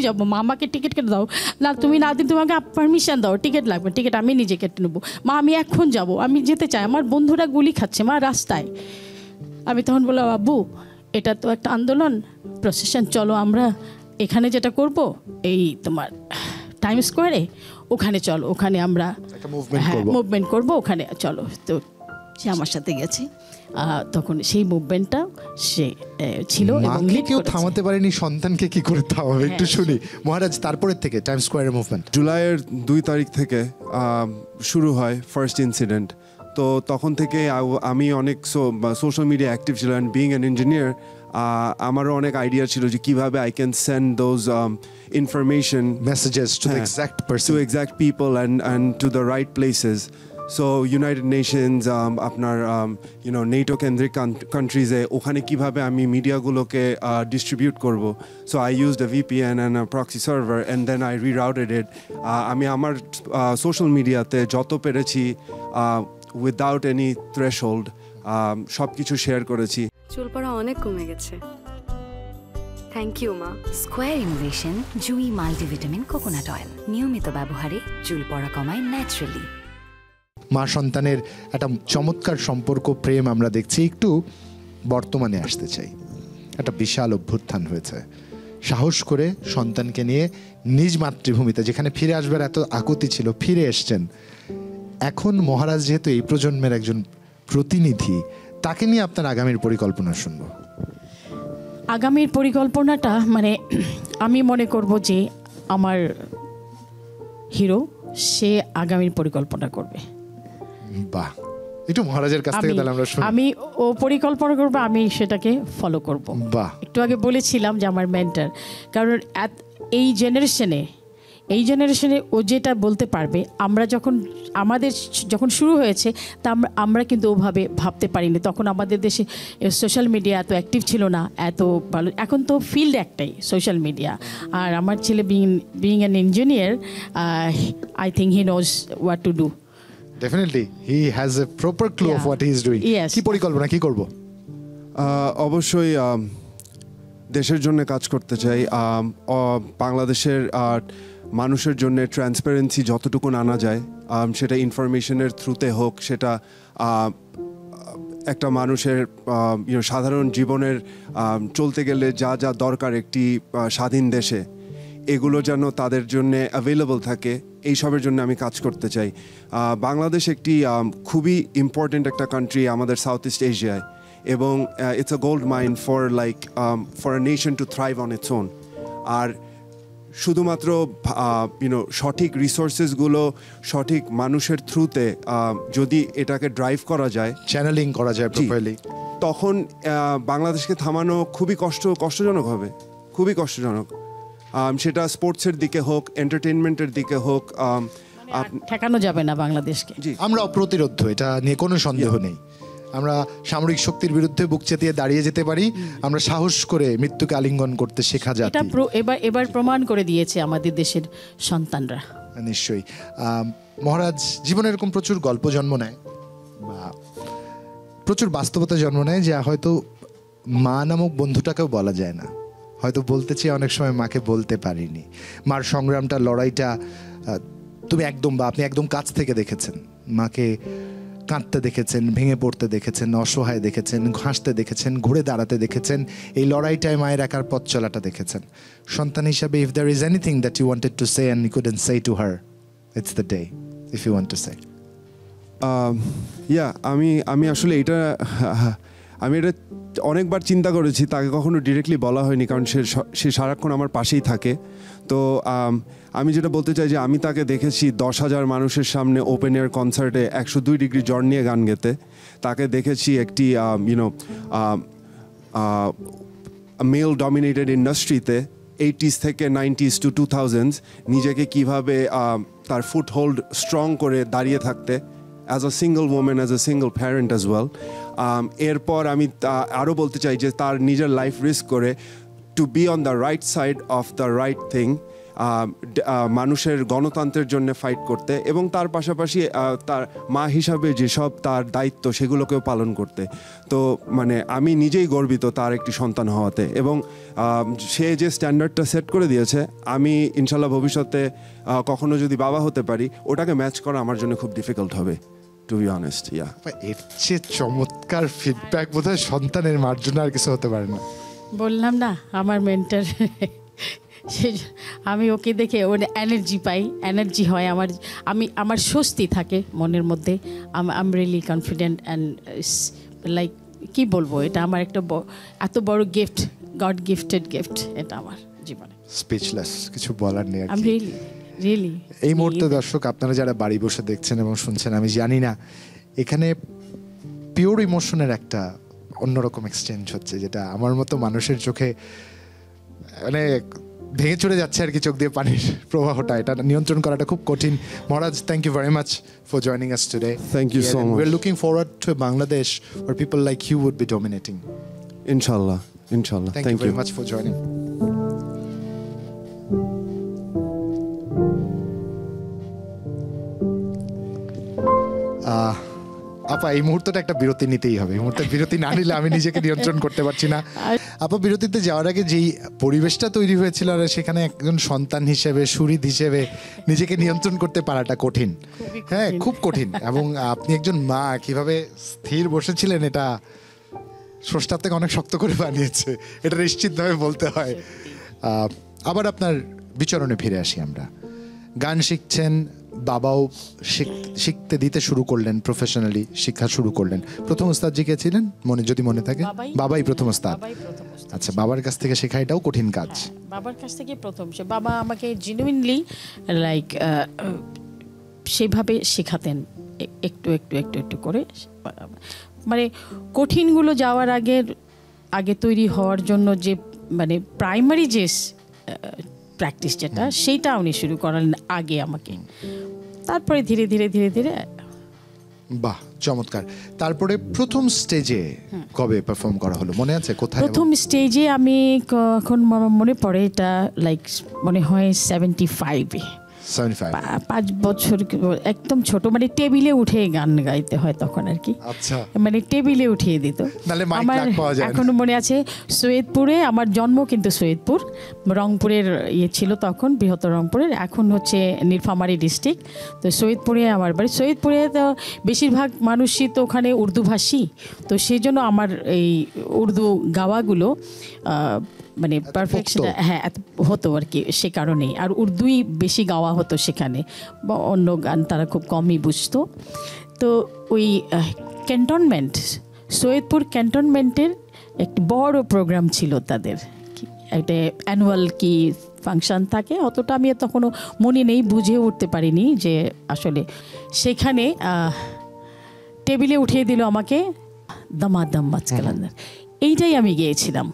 যাব মা, আমাকে টিকিট কেটে দাও। না তুমি না দিন, তোমাকে পারমিশন দাও, টিকিট লাগবে, টিকিট আমি নিজে কেটে নেবো। মা আমি এখন যাব, আমি যেতে চাই, আমার বন্ধুরা গুলি খাচ্ছে মা রাস্তায়। আমি তখন বললাম, আব্বু এটা তো একটা আন্দোলন, প্রসেশন, চলো আমরা এখানে যেটা করব, এই তোমার টাইম স্কোয়ারে, ওখানে চলো, ওখানে আমরা মুভমেন্ট করব, ওখানে চলো। তো সে আমার সাথে গেছে, তখন সেই মুভমেন্টটা সে ছিল। এবং কেউ থামাতে পারেনি, সন্তানকে কি করে থামাবে একটু শুনি মহারাজ। তারপরের থেকে টাইম স্কোয়ারের মুভমেন্ট জুলাইয়ের 2 তারিখ থেকে শুরু হয় ফার্স্ট ইনসিডেন্ট। তো তখন থেকে আমি অনেক সোশ্যাল মিডিয়া অ্যাক্টিভ ছিল, অ্যান্ড বিইং অ্যান ইঞ্জিনিয়ার আমারও অনেক আইডিয়া ছিল যে কিভাবে I can send those information messages to the exact person, to exact people and to the right places. So United Nations, আপনার নেটো কেন্দ্রিক কান্ট্রিজে, ওখানে কিভাবে আমি মিডিয়াগুলোকে ডিস্ট্রিবিউট করব। So I used a VPN and a proxy server and then I rerouted it. আমি আমার সোশ্যাল মিডিয়াতে যত পেরেছি উইদাউট এনি থ্রেশহোল্ড সব কিছু শেয়ার করেছি। চুল পড়া অনেক কমে গেছে, থ্যাংক ইউ মা। স্কোয়ার ইনোভেশন জুই মাল্টিভিটামিন কোকোনাট অয়েল, নিয়মিত ব্যবহারে চুল পড়া কমায় ন্যাচারালি। মা সন্তানের একটা চমৎকার সম্পর্ক, প্রেম আমরা দেখছি। একটু বর্তমানে আসতে চাই। একটা বিশাল অভ্যুত্থান হয়েছে, সাহস করে সন্তানকে নিয়ে নিজ মাতৃভূমিতে, যেখানে ফিরে আসবার এত আকুতি ছিল, ফিরে এসছেন। এখন মহারাজ যেহেতু এই প্রজন্মের একজন প্রতিনিধি, তাকে নিয়ে আপনার আগামীর পরিকল্পনা শুনবো। আগামীর পরিকল্পনাটা মানে আমি মনে করব যে আমার হিরো সে আগামীর পরিকল্পনা করবে। বাহ, একটু মহারাজের কাছ থেকে তাহলে আমরা শুনি। আমি ও পরিকল্পনা করব, আমি সেটাকে ফলো করব। বাহ, একটু আগে বলেছিলাম যে আমার মেন্টর, কারণ এই জেনারেশনে ও যেটা বলতে পারবে, আমাদের যখন শুরু হয়েছে তা আমরা কিন্তু ওভাবে ভাবতে পারিনি। তখন আমাদের দেশে সোশ্যাল মিডিয়া এত অ্যাক্টিভ ছিল না, এত ভালো। এখন তো ফিল্ড একটাই সোশ্যাল মিডিয়া। আর আমার ছেলে being an engineer, I think he knows what to do. Definitely he has a proper clue of what he is doing. কি পরিকল্পনা, কি করব? অবশ্যই দেশের জন্য কাজ করতে চাই। বাংলাদেশের মানুষের জন্য ট্রান্সপারেন্সি যতটুকু আনা যায়, সেটা ইনফরমেশনের থ্রুতে হোক, সেটা একটা মানুষের সাধারণ জীবনের চলতে গেলে যা যা দরকার একটি স্বাধীন দেশে, এগুলো যেন তাদের জন্য অ্যাভেলেবল থাকে, এইসবের জন্য আমি কাজ করতে চাই। বাংলাদেশ একটি খুবই ইম্পর্ট্যান্ট একটা কান্ট্রি আমাদের সাউথ ইস্ট এশিয়ায়, এবং it's a gold mine for a nation to thrive on its own. আর শুধুমাত্র সঠিক রিসোর্সেসগুলো সঠিক মানুষের থ্রুতে যদি এটাকে ড্রাইভ করা যায়, চ্যানেলিং করা যায় প্রপারলি, তখন বাংলাদেশকে থামানো খুবই কষ্টজনক হবে, খুবই কষ্টজনক। সেটা স্পোর্টসের দিকে হোক, এন্টারটেইনমেন্টের দিকে হোক, ঠেকানো যাবে না বাংলাদেশকে। জি, আমরা অপ্রতিরোধ্য, এটা নিয়ে কোনো সন্দেহ নেই। আমরা সামরিক শক্তির বিরুদ্ধে বুক চেতিয়ে দাঁড়িয়ে যেতে পারি, আমরা সাহস করে মৃত্যুকে আলিঙ্গন করতে শেখা যায়। এটা এবার প্রমাণ করে দিয়েছে আমাদের দেশের সন্তানরা। নিশ্চয়ই। মহারাজ জীবনে এরকম প্রচুর গল্প জন্ম নেয় বা প্রচুর বাস্তবতা জন্ম নেয়, যা হয়তো মা নামক বন্ধুটাকেও বলা যায় না। হয়তো বলতে চেয়ে অনেক সময় মাকে বলতে পারিনি। মার সংগ্রামটা, লড়াইটা আপনি একদম কাছ থেকে দেখেছেন। মাকে কাঁদতে দেখেছেন, ভেঙে পড়তে দেখেছেন, অসহায় দেখেছেন, হাসতে দেখেছেন, ঘুরে দাঁড়াতে দেখেছেন। এই লড়াইটায় মায়ের একার পথ চলাটা দেখেছেন। সন্তান হিসাবে, if there is anything that you wanted to say and you couldn't say to her, it's the day if you want to say. আমি আসলে এটা অনেকবার চিন্তা করেছি, তাকে কখনো ডিরেক্টলি বলা হয়নি, কারণ সে সারাক্ষণ আমার পাশেই থাকে। তো আমি যেটা বলতে চাই যে আমি তাকে দেখেছি 10,000 মানুষের সামনে ওপেন এয়ার কনসার্টে 102 ডিগ্রি জ্বর নিয়ে গান গেতে। তাকে দেখেছি একটি মেল ডমিনেটেড ইন্ডাস্ট্রিতে 80s থেকে 90s to 2000s নিজেকে কিভাবে তার ফুটহোল্ড স্ট্রং করে দাঁড়িয়ে থাকতে, as a single women, as a single parent as well. এরপর আমি আরও বলতে চাই যে তার নিজের লাইফ রিস্ক করে to be on the right side of the right thing, মানুষের গণতন্ত্রের জন্য ফাইট করতে, এবং তার পাশাপাশি তার মা হিসাবে যেসব তার দায়িত্ব সেগুলোকেও পালন করতে। তো আমি নিজেই গর্বিত তার একটি সন্তান হওয়াতে, এবং সে যে স্ট্যান্ডার্ডটা সেট করে দিয়েছে, আমি ইনশাল্লাহ ভবিষ্যতে কখনো যদি বাবা হতে পারি, ওটাকে ম্যাচ করা আমার জন্য খুব ডিফিকাল্ট হবে, টু বি অনেস্ট। এর চেয়ে চমৎকার ফিডব্যাক বোধহয় সন্তানের মার জন্য আর কিছু হতে পারে না। বললাম না, আমার মেন্টর, আমি ওকে দেখে ওর এনার্জি হয় আমার স্বস্তি থাকে মনের মধ্যে। I am really confident and like কি বলবো, এটা আমার একটা এত বড় গিফট, গড গিফটেড গিফট এটা আমার জীবনে। স্পিচলেস, কিছু বলার নেই। আই এম রিয়েলি এই মুহূর্তে দর্শক আপনারা যারা বাড়ি বসে দেখছেন এবং শুনছেন, আমি জানি না এখানে পিওর ইমোশনের একটা অন্যরকম এক্সচেঞ্জ হচ্ছে, যেটা আমার মতো মানুষের চোখে ভেঙে চড়ে যাচ্ছে আর কি, চোখ দিয়ে পানির প্রবাহটা। এটা নিয়ন্ত্রণ করাটা খুব কঠিন। Maharaj, thank you very much for joining us today. Thank you so much. We're looking forward to a Bangladesh where people like you would be dominating. Inshallah. Thank you very much for joining. আপা, এই মুহূর্তটা একটা বিরতি নিতেই হবে। এই মুহূর্তে বিরতি না নিলে আমি নিজেকে নিয়ন্ত্রণ করতে পারছি না। আপা, বিরতিতে যাওয়ার আগে যেই পরিবেশটা তৈরি হয়েছিল, আর সেখানে একজন সন্তান হিসেবে, সুহৃদ হিসেবে নিজেকে নিয়ন্ত্রণ করতে পারাটা কঠিন। হ্যাঁ, খুব কঠিন। এবং আপনি একজন মা, কিভাবে স্থির বসেছিলেন, এটা স্রষ্টার থেকে অনেক শক্ত করে বানিয়েছে, এটা নিশ্চিতভাবে বলতে হয়। আবার আপনার বিচরণে ফিরে আসি আমরা। গান শিখছেন, বাবাও শিখতে দিতে শুরু করলেন, প্রফেশনালি শিক্ষা শুরু করলেন। প্রথম ওস্তাদ কে ছিলেন যদি মনে থাকে? বাবাই প্রথম ওস্তাদ। আচ্ছা, বাবার কাছ থেকে শেখা এটাও কঠিন কাজ। বাবার কাছ থেকে প্রথম, বাবা আমাকে জেনুইনলি লাইক সেভাবে শেখাতেন, একটু করে। কঠিনগুলো যাওয়ার আগে তৈরি হওয়ার জন্য যে প্রাইমারি যে প্র্যাকটিস যেটা, সেইটা উনি শুরু করালেন আগে আমাকে, তারপরে ধীরে ধীরে। বাহ, চমৎকার। তারপরে প্রথম স্টেজে কবে পারফর্ম করা হলো মনে আছে? কোথায় প্রথম স্টেজে আমি এখন মনে পড়ে, এটা লাইক মনে হয় 75-এ। 75 5 বছর একদম ছোট, মানে টেবিলে উঠে গান গাইতে হয় তখন আর কি, আচ্ছা মানে টেবিলে উঠিয়ে দিত। নাহলে মাইক আমার লাগ পাওয়া যায় না। এখনো মনে আছে, সৈয়দপুরে আমার জন্ম, কিন্তু সৈয়দপুর রংপুরের ইয়ে ছিল তখন, বৃহত্তর রংপুরের, এখন হচ্ছে নীলফামারী ডিস্ট্রিক্ট। তো সৈয়দপুরে আমার বাড়ি। সৈয়দপুরে তো বেশিরভাগ মানুষই তো ওখানে উর্দুভাষী, তো সেই জন্য আমার এই উর্দু গাওয়াগুলো মানে পারফেকশন হ্যাঁ হতো আর কি, সে কারণেই। আর উর্দুই বেশি গাওয়া হতো সেখানে, বা অন্য গান তারা খুব কমই বুঝতো। তো ওই ক্যান্টনমেন্ট, সৈয়দপুর ক্যান্টনমেন্টের একটি বড় প্রোগ্রাম ছিল তাদের, একটা অ্যানুয়াল কি ফাংশন থাকে, অতটা আমি তখনও মনে নেই, বুঝে উঠতে পারিনি যে আসলে সেখানে টেবিলে উঠিয়ে দিল আমাকে দামাদাম মাঝকালান্দার, এইটাই আমি গিয়েছিলাম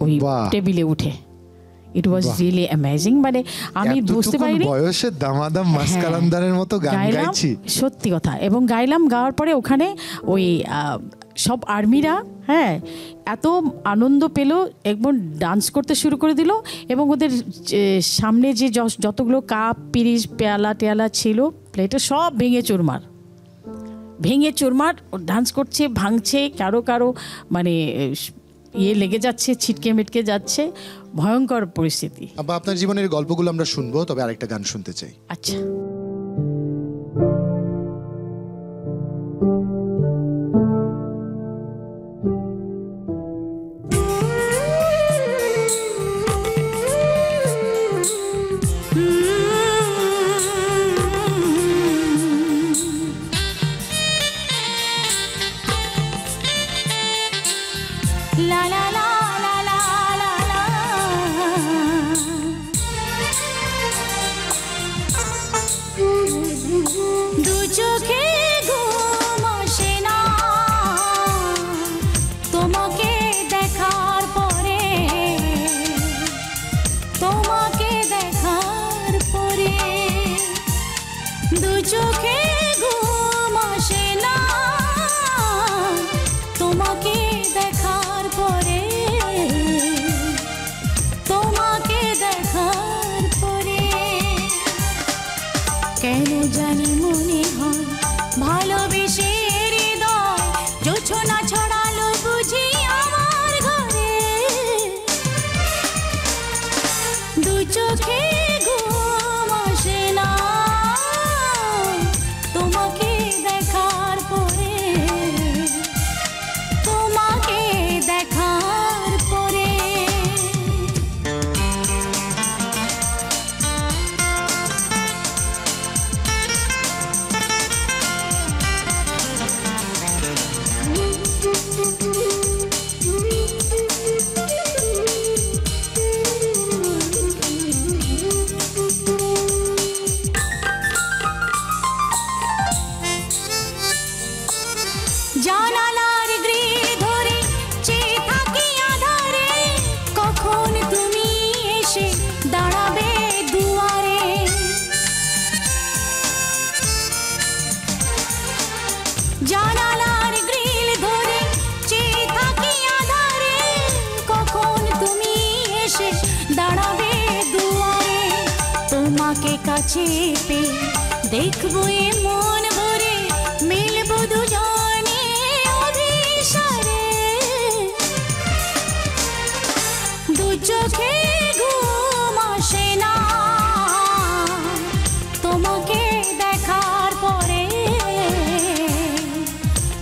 ওই টেবিলে উঠে। ইট ওয়াজ রিয়েলি অ্যামেজিং, মানে আমি বুঝতে পারিনি বয়সে দামাদাম মাসকালান্দারের মতো গান গাইছি, সত্যি কথা। এবং গাইলাম, গাওয়ার পরে ওখানে ওই সব আর্মিরা হ্যাঁ এত আনন্দ পেল, একদম ডান্স করতে শুরু করে দিল। এবং ওদের সামনে যে যতগুলো কাপ পিরিচ পেয়ালা টেয়ালা ছিল প্লেটে, সব ভেঙে চুরমার ডান্স করছে, ভাঙছে, কারো কারো মানে ইয়ে লেগে যাচ্ছে, ছিটকে মিটকে যাচ্ছে, ভয়ঙ্কর পরিস্থিতি। আপনার জীবনের গল্পগুলো আমরা শুনবো, তবে আরেকটা গান শুনতে চাই। আচ্ছা, লা লা লা লা লা লা লা। দু চোখে ঘুম আসে না তোমাকে দেখার পরে, তোমাকে দেখার পরে। দু চোখে ঘুম আসে না তোমাকে দেখার পরে, তোমাকে দেখার পরে। কেন জানি মনে হয় ভালোবেসে হৃদয় জোছনা ছড়ালো বুঝি আমার ঘরে। দু চোখে ঘুম আসে না তোমাকে দেখার পরে, তোমাকে দেখার পরে। জানালার গ্রিল ধরে চেয়ে থাকি আধারে, কখন তুমি এসে দাঁড়াবে দুয়ারে। জানালার গ্রিল ধরে চেয়ে থাকি আধারে, কখন তুমি এসে দাঁড়াবে দুয়ারে। তোমাকে কাছে পেয়ে দেখবো এ মন ভরে, মিলবো দুজনে অভিসারে। দু চোখে ঘুম আসে না তোমাকে দেখার পরে,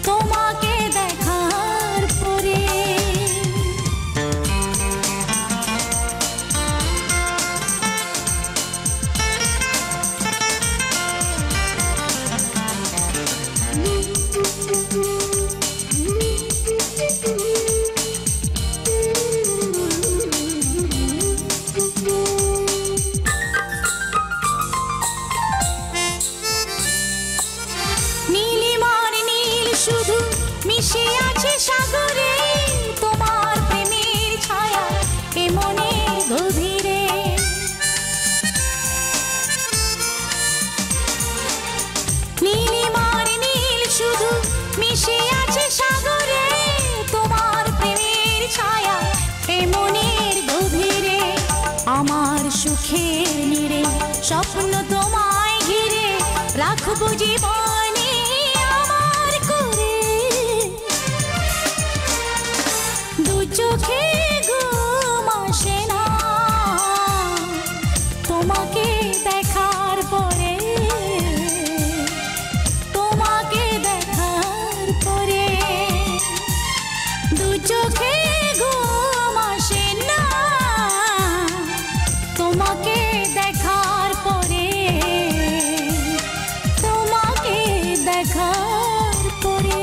তোমাকে দেখার পরে। নীলিমার নীল শুধু মিশে আছে সাগরে, তোমার প্রেমের ছায়া এ মনের গভীরে। নীলিমার নীল শুধু মিশে আছে সাগরে, তোমার প্রেমের ছায়া এ মনের গভীরে। আমার সুখের নীড়ে স্বপ্ন তো রাখবো জীবনে আমার করে, দু চোখে ঘুম আসে না তোমাকে দেখার পরে, তোমাকে দেখার পরে, দু চোখে ঘুম আসে না তোমাকে দেখার পরে, তোমাকে দেখার পরে।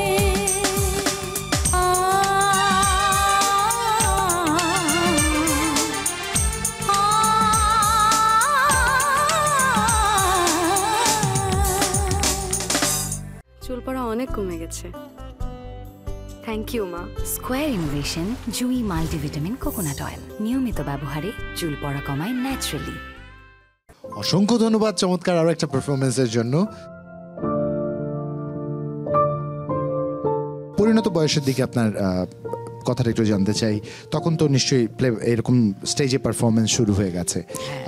চুল পড়া অনেক কমে গেছে। থ্যাংক ইউ মা। স্কোয়ার ইনোভেশন জুই মাল্টিভিটামিন কোকোনাট অয়েল নিয়মিত ব্যবহারে চুল পড়া কমায় ন্যাচারালি। অসংখ্য ধন্যবাদ চমৎকার আরো একটা পারফরমেন্সের জন্য। পরিণত বয়সের দিকে আপনার কথাটা একটু জানতে চাই। তখন তো নিশ্চয়ই এরকম স্টেজে পারফরমেন্স শুরু হয়ে গেছে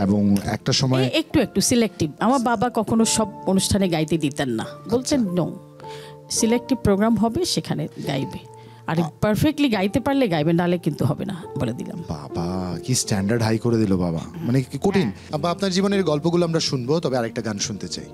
এবং একটা সময় একটু একটু সিলেক্টিভ। আমার বাবা কখনো সব অনুষ্ঠানে গাইতে দিতেন না, বলছেন নো, সিলেক্টিভ প্রোগ্রাম হবে সেখানে গাইবে, আর পারফেক্টলি গাইতে পারলে গাইবে, নালে কিন্তু হবে না বলে দিলাম। বাবা কি স্ট্যান্ডার্ড হাই করে দিল বাবা, মানে কি কঠিন। আব্বা আপনার জীবনের গল্পগুলো আমরা শুনবো, তবে আরেকটা গান শুনতে চাই।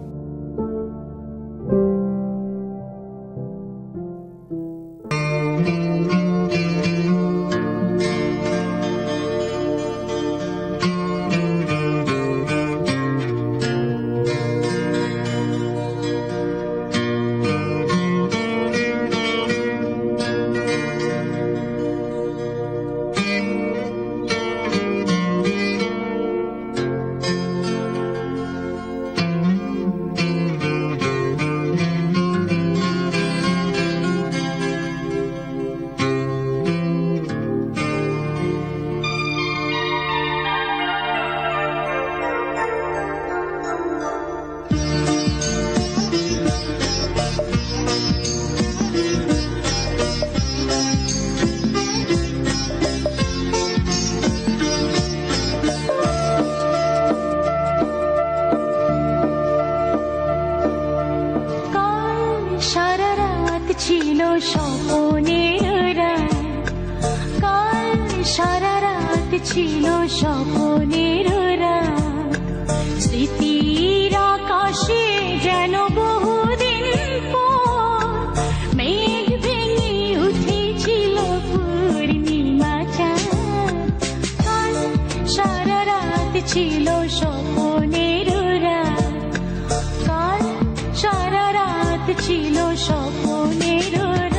ছিল স্বপ্নের রাত, কাল সারা রাত ছিল স্বপ্নের রাত, স্মৃতির আকাশে যেন বহুদিন পর মেঘ ভেঙে উঠেছিল পূর্ণিমা চাঁদ, কাল সারা রাত ছিল স্বপ্নের রাত, কাল সারা রাত ছিল স্বপ্নের রাত।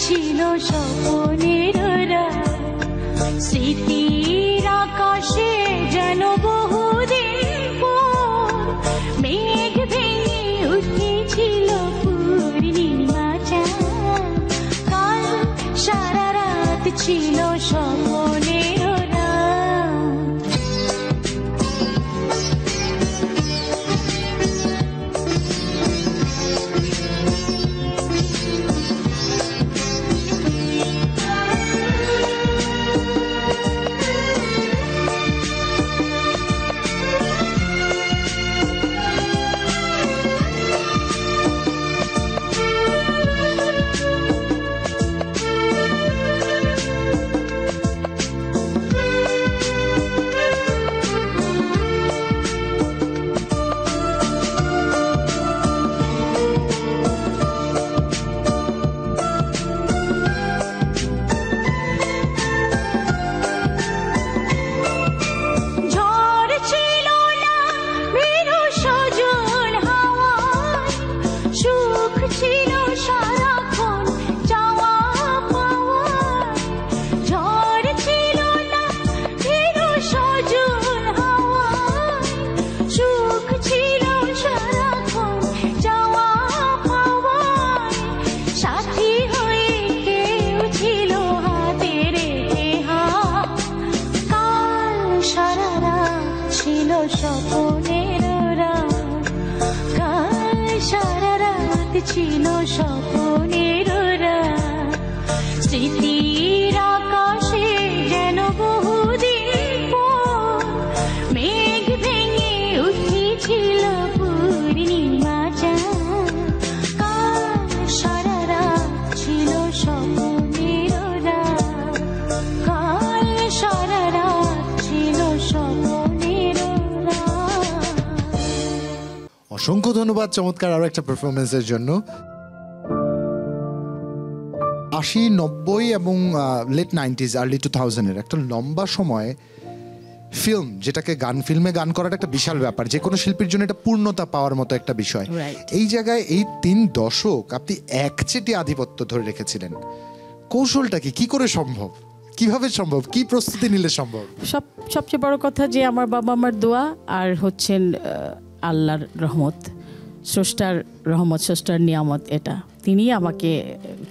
ছিল স্বপ্নের রাত, স্মৃতির আকাশে যেন বহুদিন পর মেঘ ভেঙে উঠেছিল পূর্ণিমা চাঁদ, কাল সারা রাত ছিল স্বপ্নের রাত। স্বপ্নের রাত, স্মৃতির আকাশে যেন বহুদিন পর মেঘ ভেঙে উঠেছিল পূর্ণিমা চাঁদ। কাল সারা রাত ছিল স্বপ্নের রাত, কাল সারা রাত ছিল স্বপ্নের রাত। অসংখ্য ধন্যবাদ চমৎকার আরো একটা পারফরমেন্সের জন্য। 80, 90 এবং লেট 90s আর্লি 2000-এর একটা লম্বা সময় ফিল্ম, যেটাকে ফিল্মে গান করাটা একটা বিশাল ব্যাপার, যে কোনো শিল্পীর জন্য এটা পূর্ণতা পাওয়ার মতো একটা বিষয়। Right. এই জায়গায় এই 3 দশক আপনি একচেটিয়া আধিপত্য ধরে রেখেছিলেন। কৌশলটা কি করে সম্ভব, কিভাবে সম্ভব, কি প্রস্তুতি নিলে সম্ভব? সবচেয়ে বড় কথা যে আমার বাবা আমার দোয়া, আর হচ্ছেন আল্লাহর রহমত, স্রষ্টার রহমত, স্রষ্টার নিয়ামত। এটা তিনি আমাকে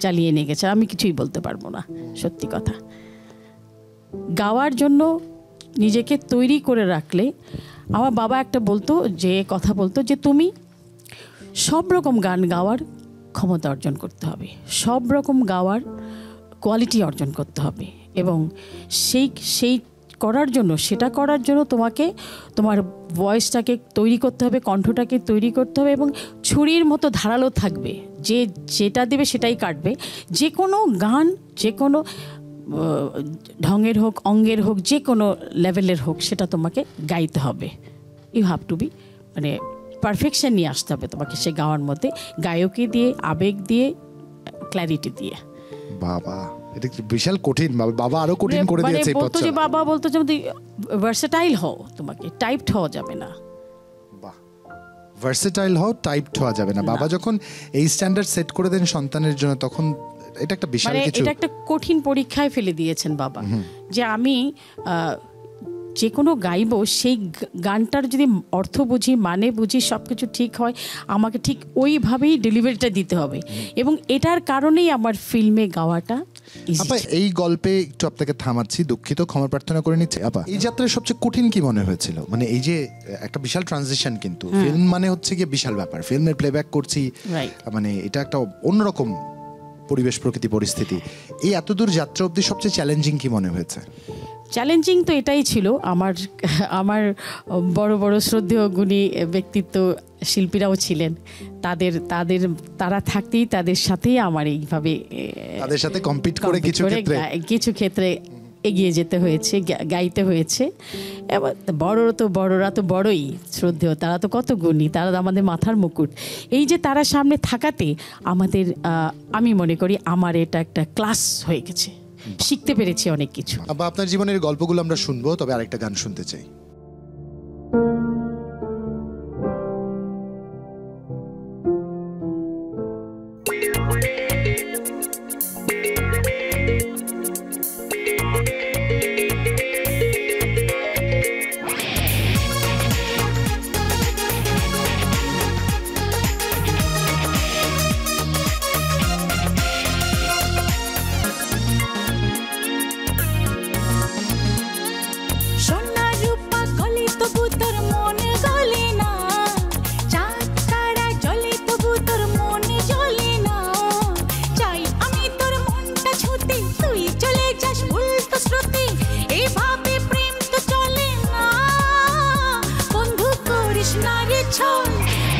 চালিয়ে নিয়ে গেছে, আমি কিছুই বলতে পারবো না। সত্যি কথা, গাওয়ার জন্য নিজেকে তৈরি করে রাখলে, আমার বাবা একটা কথা বলতো যে তুমি সব রকম গান গাওয়ার ক্ষমতা অর্জন করতে হবে, সব রকম গাওয়ার কোয়ালিটি অর্জন করতে হবে, এবং সেই সেটা করার জন্য তোমাকে তোমার ভয়েসটাকে তৈরি করতে হবে, কণ্ঠটাকে তৈরি করতে হবে, এবং ছুরির মতো ধারালো থাকবে, যেটা দেবে সেটাই কাটবে। যে কোনো গান, যে কোনো ঢঙের হোক, অঙ্গের হোক, যে কোনো লেভেলের হোক, সেটা তোমাকে গাইতে হবে। ইউ হ্যাভ টু বি, মানে পারফেকশন নিয়ে আসতে হবে তোমাকে সে গাওয়ার মধ্যে, গায়কী দিয়ে, আবেগ দিয়ে, ক্ল্যারিটি দিয়ে। বাবা, এটা কি বিশাল কঠিন, বাবা আরো কঠিন করে দিয়েছে এই পথ চলা। বাবা বলতো যে ভার্সেটাইল হও, তোমাকে টাইপড হওয়া যাবে না। বাহ, ভার্সেটাইল হও, টাইপড হওয়া যাবে না। বাবা যখন এই স্ট্যান্ডার্ড সেট করে দেন সন্তানের জন্য, তখন এটা একটা বিশাল কিছু, এটা একটা কঠিন পরীক্ষায় ফেলে দিয়েছেন বাবা, যে আমি যে কোনো গাইবো, সেই গানটার যদি অর্থ বুঝি, মানে বুঝি, সব কিছু ঠিক হয়, আমাকে ঠিক ওইভাবেই ডেলিভারিটা দিতে হবে, এবং এটার কারণেই আমার ফিল্মে গাওয়াটা। আপা, এই গল্পে একটু আপনাকে থামাচ্ছি, দুঃখিত, ক্ষমা প্রার্থনা করে নিচ্ছি। আপা, এই যাত্রায় সবচেয়ে কঠিন কি মনে হয়েছিল? মানে এই যে একটা বিশাল ট্রানজিশন, কিন্তু ফিল্ম মানে হচ্ছে গিয়ে বিশাল ব্যাপার, ফিল্মের প্লেব্যাক করছি, মানে এটা একটা অন্যরকম পরিবেশ, প্রকৃতি, পরিস্থিতি। এই এতদূর যাত্রা অবধি সবচেয়ে চ্যালেঞ্জিং কি মনে হয়েছে? চ্যালেঞ্জিং তো এটাই ছিল, আমার বড় বড় শ্রদ্ধেয় গুণী ব্যক্তিত্ব শিল্পীরাও ছিলেন, তারা থাকতেই তাদের সাথেই আমার এইভাবে তাদের সাথে কম্পিট করে কিছু ক্ষেত্রে এগিয়ে যেতে হয়েছে, গাইতে হয়েছে। এবার বড়রা তো বড়ই শ্রদ্ধেয়, তারা তো কত গুণী, তারা আমাদের মাথার মুকুট। এই যে তারা সামনে থাকাতে আমাদের, আমি মনে করি আমার এটা একটা ক্লাস হয়ে গেছে, শিখতে পেরেছি অনেক কিছু। আবার আপনার জীবনের গল্পগুলো আমরা শুনবো, তবে আরেকটা গান শুনতে চাই।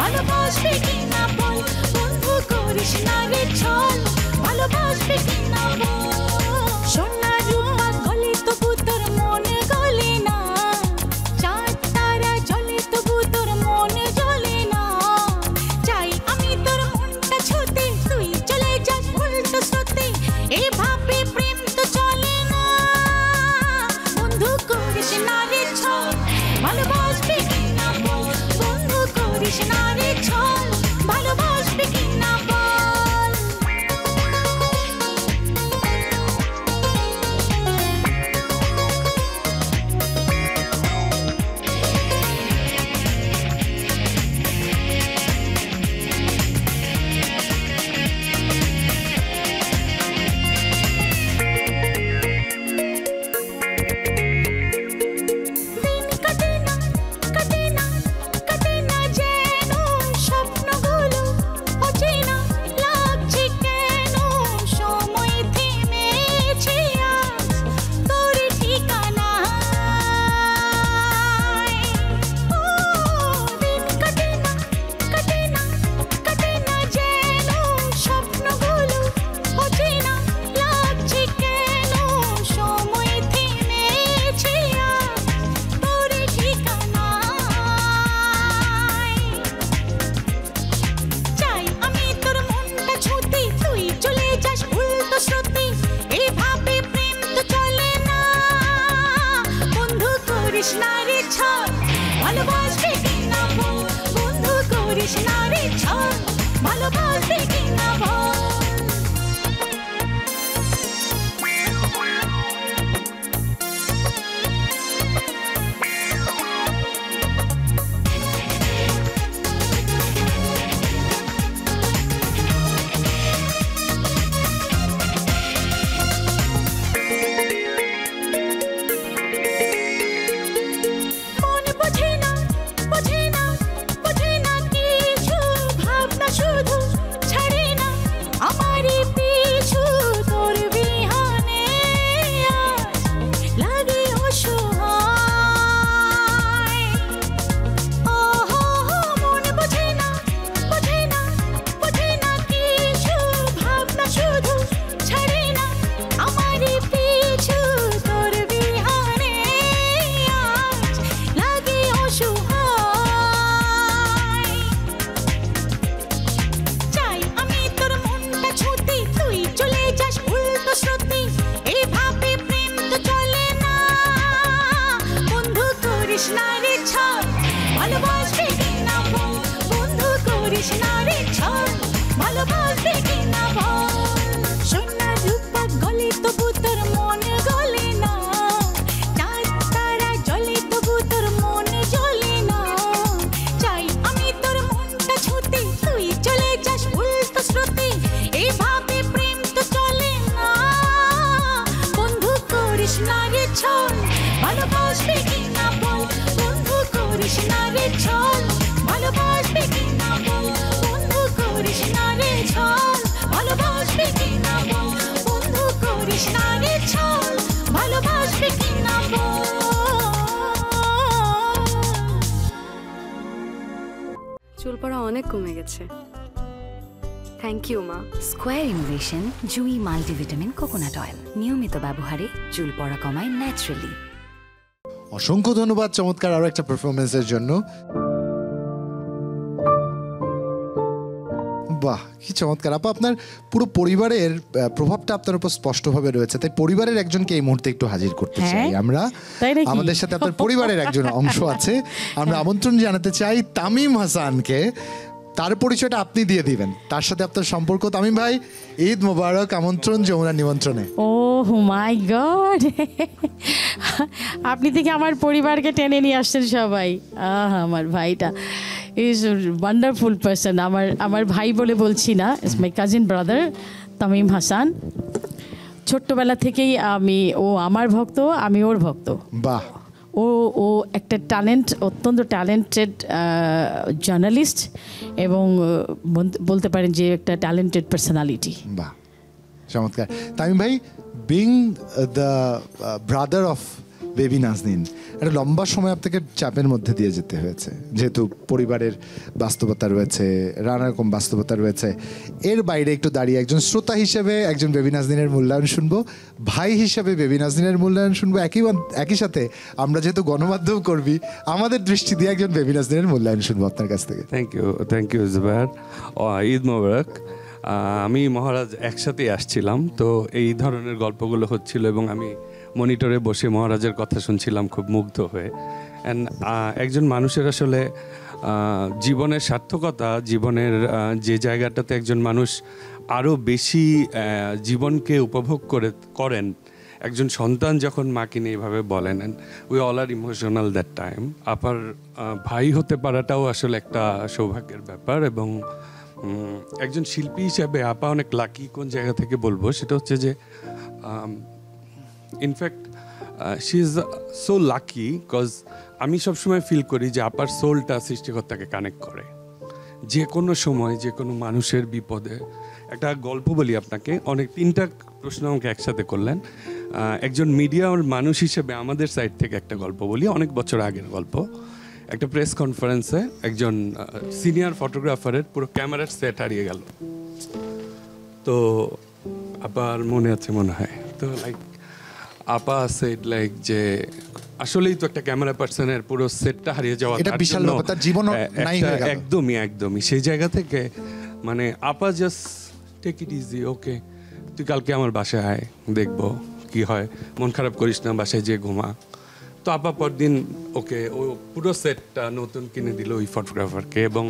ভালোবাসবে কিনা বল, বন্ধু করিস না রে ছল, ভালোবাসবে কিনা বল। সোনা রূপা গলে তবু তোর মনে গলে না, চাঁদ তারা জ্বলে তবু তোর মনে জ্বলে না। চাই আমি তোর মনটা ছুতে, তুই চলে যাস উল্টো স্রোতে, এভাবে প্রেম তো চলে না। বন্ধু করিস না রে ছল, ভালোবাসবে কিনা বল, বন্ধু করিস না রে ছল, ভালোবাসবে কিনা বল। ভালোবাসবে কিনা বল মন বোঝে না বোঝে না বোঝে না কিছু ভাবনা শুধু ছাড়ে না আমারই পিছু তোর বিহানে আজ লাগে অসহায় ওহো মন বোঝে না বোঝে না বোঝে না কিছু ভাবনা শুধু ছাড়ে না আমারই পিছু তোর বিহানে আজ লাগে অসহায় চাই আমি তোর মনটা ছুঁতে তুই চলে যাস উল্টো স্রোতে এইভাবে প্রেম তো চলে না বন্ধু করিস না রে ছল ভালোবাসবে কিনা বল বন্ধু করিস না রে ছল ভালোবাসবে কিনা বল সোনার রূপা গলে তবু তোর মন গলে না চাঁদ তারা জ্বলে তবু তোর মন জ্বলে না চাই আমি তোর মনটা ছুঁতে তুই চলে যাস উল্টো স্রোতে এইভাবে প্রেম তো চলে না বন্ধু করিস না রে ছল ভালোবাসবে কিনা বল বন্ধু করিস না রে ছল ভালোবাসবে কিনা বল বন্ধু করিস না রে ছল ভালোবাসবে কিনা বল বন্ধু করিস না রে ছল ভালোবাসবে কিনা বল চুল পড়া অনেক কমে গেছে। থ্যাংক ইউ মা। স্কোয়ার ইনোভেশন জুই মাল্টিভিটামিন কোকোনাট অয়েল নিয়মিত ব্যবহারে চুল পড়া কমায় ন্যাচারালি। অসংখ্য ধন্যবাদ চমৎকার আরো একটা পারফরমেন্সের জন্য। বাহ কি চমৎকার আপা, আপনার পুরো পরিবারের প্রভাবটা আপনার উপর স্পষ্টভাবে রয়েছে, তাই পরিবারের একজনকে এই মুহূর্তে একটু হাজির করতে চাই হ্যাঁ, আমরা। তাই নাকি? আমাদের সাথে আপনার পরিবারের একজন অংশ আছে, আমরা আমন্ত্রণ জানাতে চাই তামিম হাসানকে। তার পরিচয়টা আপনি দিয়ে দিবেন, তার সাথে আপনার সম্পর্ক। তামিম ভাই, ঈদ মোবারক, আমন্ত্রণ যমুনার নিমন্ত্রণে। ও মাই গড, আপনি থেকে আমার পরিবারকে টেনে নিয়ে আসছেন সবাই। আমার ভাইটা ইজ ওয়ান্ডারফুল পারসন। আমার ভাই বলে বলছি না, is my cousin brother Tamim Hasan. ছোট্টবেলা থেকেই ও আমার ভক্ত, আমি ওর ভক্ত। বাহ, ও একটা অত্যন্ত ট্যালেন্টেড জার্নালিস্ট এবং বলতে পারেন যে একটা ট্যালেন্টেড পার্সোনালিটি। বাহ চমৎকার। তামিম ভাই, being the brother of Baby Naznin, একটা লম্বা সময় আপনাকে চাপের মধ্যে দিয়ে যেতে হয়েছে, যেহেতু পরিবারের বাস্তবতা রয়েছে, নানা রকম বাস্তবতা রয়েছে। এর বাইরে একটু দাঁড়িয়ে একজন শ্রোতা হিসেবে একজন বেবি নাজনীনের মূল্যায়ন শুনবো, ভাই হিসেবে বেবি নাজনীনের মূল্যায়ন শুনবো, একই সাথে আমরা যেহেতু গণমাধ্যম কর্মী, আমাদের দৃষ্টি দিয়ে একজন বেবি নাজনীনের মূল্যায়ন শুনবো আপনার কাছ থেকে। Thank you Zubair. ঈদ মোবারক। আমি মহারাজ একসাথেই আসছিলাম, তো এই ধরনের গল্পগুলো হচ্ছিল এবং আমি মনিটরে বসে মহারাজের কথা শুনছিলাম খুব মুগ্ধ হয়ে। অ্যান্ড একজন মানুষের আসলে জীবনের সার্থকতা, জীবনের যে জায়গাটাতে একজন মানুষ আরও বেশি জীবনকে উপভোগ করেন, একজন সন্তান যখন মাকে নিয়ে এইভাবে বলেন, and we all are emotional that time. আপার ভাই হতে পারাটাও আসলে একটা সৌভাগ্যের ব্যাপার। এবং একজন শিল্পী হিসেবে আপা অনেক লাকি। কোন জায়গা থেকে বলবো সেটা হচ্ছে যে in fact she is so lucky because আমি সবসময় ফিল করি যে আপার সোলটা সৃষ্টিকর্তাকে কানেক্ট করে যে কোনো সময়, যে কোনো মানুষের বিপদে। একটা গল্প বলি আপনাকে, তিনটা প্রশ্ন আমাকে একসাথে করলেন। একজন মিডিয়ার মানুষ হিসেবে আমাদের সাইড থেকে একটা গল্প বলি, অনেক বছর আগের গল্প। একটা প্রেস কনফারেন্সে একজন সিনিয়র ফটোগ্রাফারের পুরো ক্যামেরার সেট হারিয়ে গেল। তো আপার মনে আছে মনে হয়, তো আপা সেড যে আসলেই তো একটা ক্যামেরা পার্সনের পুরো সেটটা হারিয়ে যাওয়া এটা বিশাল ব্যাপার, তার জীবনও নাই হয়ে গেল। একদমই সেই জায়গা থেকে আপা জাস্ট টেক ইট ইজি, ওকে তুই কালকে আমার বাসায় আয়, দেখবো কি হয়, মন খারাপ করিস না, বাসায় যেয়ে ঘুমা। তো আপা পরদিন ওকে ও পুরো সেটটা নতুন কিনে দিল ওই ফটোগ্রাফারকে, এবং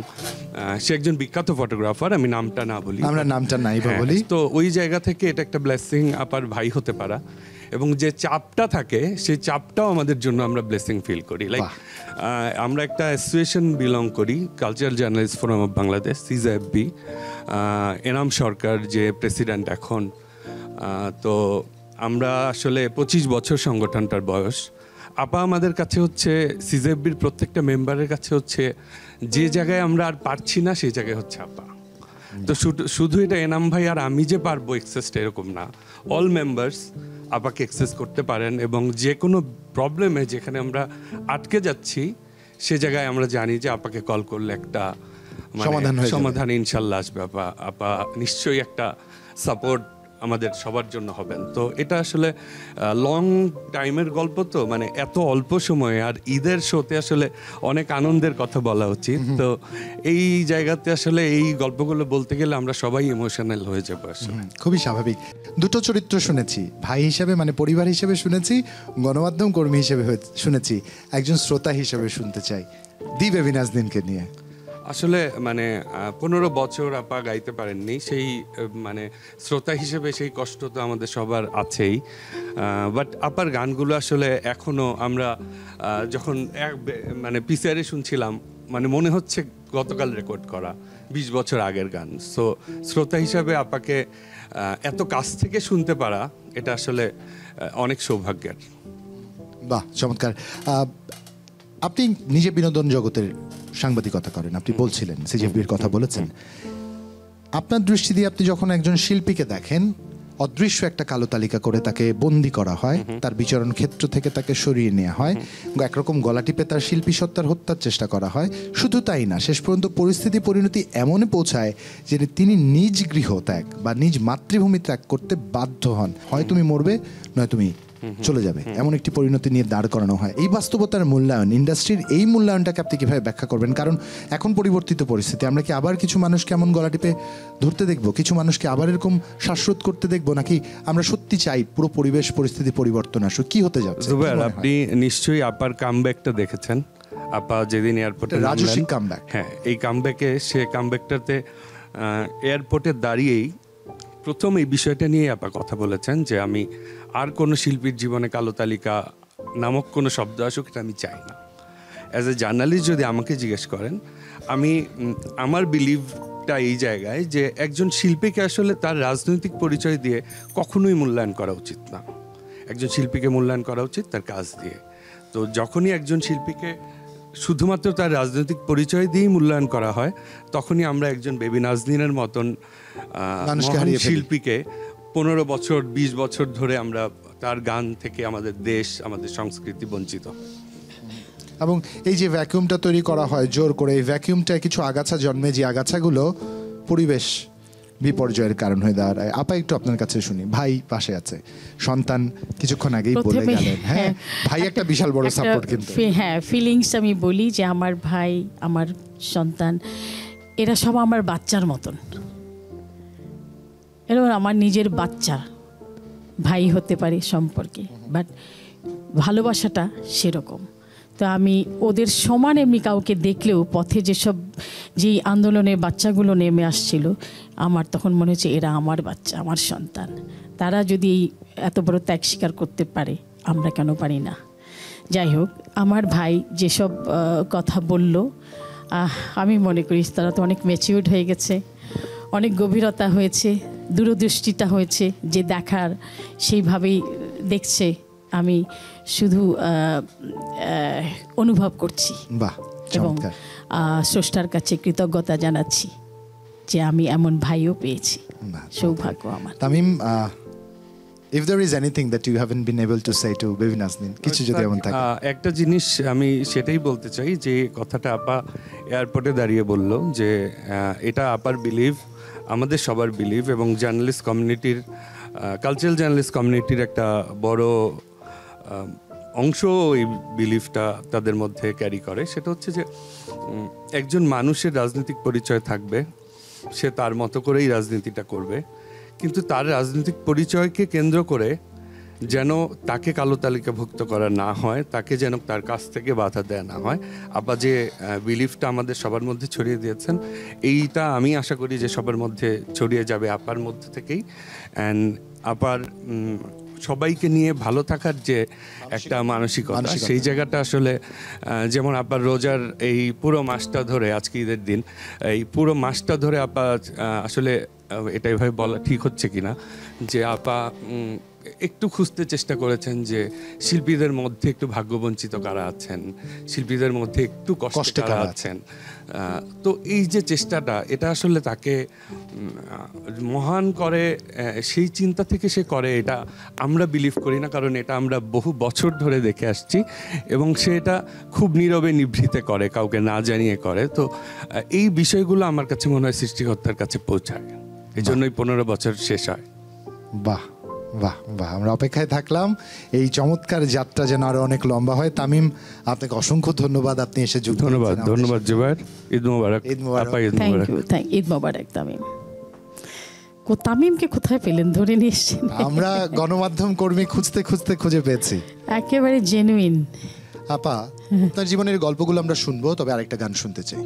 সে একজন বিখ্যাত ফটোগ্রাফার, আমি নামটা না বলি, আমরা নামটা নাই বা হ্যাঁ, বলি। তো ওই জায়গা থেকে এটা একটা ব্লেসিং আপার ভাই হতে পারা, এবং যে চাপটা থাকে সেই চাপটাও আমাদের জন্য আমরা ব্লেসিং ফিল করি। লাইক আমরা একটা অ্যাসোসিয়েশন বিলং করি, cultural journalist forum of Bangladesh, CJFB. Enam Sarkar যে প্রেসিডেন্ট এখন, তো আমরা আসলে 25 বছর সংগঠনটার বয়স। আপা আমাদের কাছে হচ্ছে সিজেএফবির প্রত্যেকটা মেম্বারের কাছে হচ্ছে যে জায়গায় আমরা আর পারছি না সেই জায়গায় হচ্ছে আপা। তো শুধু এটা এনাম ভাই আর আমি যে পারবো এক্সেসটা এরকম না, অল মেম্বার্স আপাকে এক্সেস করতে পারেন, এবং যে কোনো প্রবলেমে যেখানে আমরা আটকে যাচ্ছি সে জায়গায় আমরা জানি যে আপাকে কল করলে একটা সমাধান ইনশাল্লাহ আসবে। আপা নিশ্চয়ই একটা সাপোর্ট আমাদের সবার জন্য হবেন। তো এটা আসলে লং টাইমের গল্প, তো মানে এত অল্প সময়ে আর ঈদের শোতে আসলে অনেক আনন্দের কথা বলা উচিত। তো এই জায়গাতে আসলে এই গল্পগুলো বলতে গেলে আমরা সবাই ইমোশনাল হয়ে যাবো আসলে। খুবই স্বাভাবিক। দুটো চরিত্র শুনেছি, ভাই হিসেবে মানে পরিবার হিসেবে শুনেছি, গণমাধ্যম কর্মী হিসেবে শুনেছি, একজন শ্রোতা হিসেবে শুনতে চাই দি বেবি নাজনীনকে নিয়ে। আসলে মানে 15 বছর আপা গাইতে পারেননি, সেই মানে শ্রোতা হিসেবে সেই কষ্ট তো আমাদের সবার আছেই। বাট আপার গানগুলো আসলে এখনো আমরা যখন মানে পিসিআরে শুনছিলাম, মানে মনে হচ্ছে গতকাল রেকর্ড করা 20 বছর আগের গান। সো শ্রোতা হিসাবে আপাকে এত কাছ থেকে শুনতে পারা, এটা আসলে অনেক সৌভাগ্যের। বাহ, চমৎকার। আপনি নিজে বিনোদন জগতের সাংবাদিকতা করেন, আপনি বলছিলেন সিজেএফবির কথা বলেছেন। আপনার দৃষ্টি দিয়ে আপনি যখন একজন শিল্পীকে দেখেন, অদৃশ্য একটা কালো তালিকা করে তাকে বন্দি করা হয়, তার বিচরণ ক্ষেত্র থেকে তাকে সরিয়ে নেওয়া হয়, একরকম গলা টিপে তার শিল্পী সত্তার হত্যার চেষ্টা করা হয়। শুধু তাই না, শেষ পর্যন্ত পরিস্থিতি পরিণতি এমন পৌঁছায় যে তিনি নিজ গৃহ ত্যাগ বা নিজ মাতৃভূমি ত্যাগ করতে বাধ্য হন। হয় তুমি মরবে, নয় তুমি চলে যাবে, এমন একটি পরিণতি নিয়ে দাঁড় করানো হয়। এই বাস্তবতার মূল্যায়ন, ইন্ডাস্ট্রির এই মূল্যায়নটাকে আপনি কিভাবে ব্যাখ্যা করবেন? কারণ এখন পরিবর্তিত পরিস্থিতি, আমরা কি আবার কিছু মানুষকে এমন গলা টিপে ধরতে দেখবো, কিছু মানুষকে আবার এরকম শ্বাসরোধ করতে দেখবো, নাকি আমরা সত্যি চাই পুরো পরিবেশ পরিস্থিতি পরিবর্তন আসুক? কি হতে যাচ্ছে? জুবায়ের, আপনি নিশ্চয়ই আপার কামব্যাকটা দেখেছেন। আপা যেদিন এয়ারপোর্টে রাজস্বিক কামব্যাক, হ্যাঁ, এই কামব্যাকে সে কামব্যাকটাতে এয়ারপোর্টে দাঁড়িয়েই প্রথম এই বিষয়টা নিয়ে আপা কথা বলেছেন যে আমি আর কোনো শিল্পীর জীবনে কালো তালিকা নামক কোনো শব্দ আসুক, এটা আমি চাই না। অ্যাজ এ জার্নালিস্ট যদি আমাকে জিজ্ঞেস করেন, আমি আমার বিলিভটা এই জায়গায় যে একজন শিল্পীকে আসলে তার রাজনৈতিক পরিচয় দিয়ে কখনোই মূল্যায়ন করা উচিত না। একজন শিল্পীকে মূল্যায়ন করা উচিত তার কাজ দিয়ে। তো যখনই একজন শিল্পীকে শুধুমাত্র তার রাজনৈতিক পরিচয় দিয়েই মূল্যায়ন করা হয়, তখনই আমরা একজন বেবি নাজনীনের মতন শিল্পীকে 15 বছর 20 বছর ধরে আমরা তার গান থেকে আমাদের দেশ, আমাদের সংস্কৃতি বঞ্চিত। এবং এই যে ভ্যাকুয়ামটা তৈরি করা হয় জোর করে, এই ভ্যাকুয়ামটায় কিছু আগাছা জন্মে, যে আগাছাগুলো পরিবেশ বিপর্যয়ের কারণ হয়ে দাঁড়ায়। আপা, একটু আপনার কাছে শুনি। ভাই পাশে আছে, সন্তান কিছুক্ষণ আগেই বলে গেলেন, হ্যাঁ ভাই একটা বিশাল বড় সাপোর্ট। কিন্তু হ্যাঁ, ফিলিংস আমি বলি যে আমার ভাই, আমার সন্তান, এরা সব আমার বাচ্চার মতন। এরা আমার নিজের বাচ্চা, ভাই হতে পারে সম্পর্কে, বাট ভালোবাসাটা সেরকম। তো আমি ওদের সমান এমনি কাউকে দেখলেও পথে যেই আন্দোলনের বাচ্চাগুলো নেমে আসছিল, আমার তখন মনে হচ্ছে এরা আমার বাচ্চা, আমার সন্তান। তারা যদি এত বড় ত্যাগ স্বীকার করতে পারে, আমরা কেন পারি না? যাই হোক, আমার ভাই যেসব কথা বলল, আমি মনে করি তারা তো অনেক ম্যাচিউরড হয়ে গেছে, অনেক গভীরতা হয়েছে, দূরদৃষ্টিতা হয়েছে, যে দেখার সেইভাবেই দেখছে। আমি শুধু অনুভব করছি এবং স্রষ্টার কাছে কৃতজ্ঞতা জানাচ্ছি যে আমি এমন ভাইও পেয়েছি। সৌভাগ্য আমার। Tamim, if there is anything that you haven't been able to say to Baby Naznin, কিছু যদি এমন থাকে। একটা জিনিস আমি সেটাই বলতে চাই, যে কথাটা আপা এয়ারপোর্টে দাঁড়িয়ে বলল, যে এটা আপার বিলিভ, আমাদের সবার বিলিভ, এবং জার্নালিস্ট কমিউনিটির, কালচারাল জার্নালিস্ট কমিউনিটির একটা বড় অংশ এই বিলিফটা তাদের মধ্যে ক্যারি করে। সেটা হচ্ছে যে একজন মানুষের রাজনৈতিক পরিচয় থাকবে, সে তার মতো করেই রাজনীতিটা করবে, কিন্তু তার রাজনৈতিক পরিচয়কে কেন্দ্র করে যেন তাকে কালো তালিকাভুক্ত করা না হয়, তাকে যেন তার কাছ থেকে বাধা দেয়া না হয়। আপা যে বিলিফটা আমাদের সবার মধ্যে ছড়িয়ে দিয়েছেন, এইটা আমি আশা করি যে সবার মধ্যে ছড়িয়ে যাবে আপার মধ্যে থেকেই। অ্যান্ড আপার সবাইকে নিয়ে ভালো থাকার যে একটা মানসিকতা, সেই জায়গাটা আসলে যেমন আপার রোজার এই পুরো মাসটা ধরে, আজকে ঈদের দিন, এই পুরো মাসটা ধরে আপা আসলে এটা এভাবে বলা ঠিক হচ্ছে কিনা, যে আপা একটু খুঁজতে চেষ্টা করেছেন যে শিল্পীদের মধ্যে একটু ভাগ্যবঞ্চিত কারা আছেন, শিল্পীদের মধ্যে একটু কষ্টে কারা আছেন। তো এই যে চেষ্টাটা, এটা আসলে তাকে মহান করে, সেই চিন্তা থেকে সে করে, এটা আমরা বিলিভ করি না, কারণ এটা আমরা বহু বছর ধরে দেখে আসছি এবং সে এটা খুব নীরবে নিভৃতে করে, কাউকে না জানিয়ে করে। তো এই বিষয়গুলো আমার কাছে মনে হয় সৃষ্টিকর্তার কাছে পৌঁছায়, এই জন্যই 15 বছর শেষ হয়। বাহ বাহ বাহ, আমরা অপেক্ষায় থাকলাম এই চমৎকার যাত্রা যেন আরো অনেক লম্বা হয়। তামিম, আপনাকে অসংখ্য ধন্যবাদ, আপনি এসে যুক্ত হয়েছেন। ধন্যবাদ জুবায়ের, ঈদ মোবারক। ঈদ মোবারক। আপা ঈদ থ্যাংক মোবারক। ইউ, ঈদ মোবারক তামিম। তামিমকে কোথায় পেলেন, ধরে নিয়ে এসেছেন? আমরা গণমাধ্যম কর্মী খুঁজতে খুঁজতে খুঁজে পেয়েছি। একেবারে জেনুইন। আপা, আপনার জীবনের গল্পগুলো আমরা শুনবো, তবে আরেকটা গান শুনতে চাই।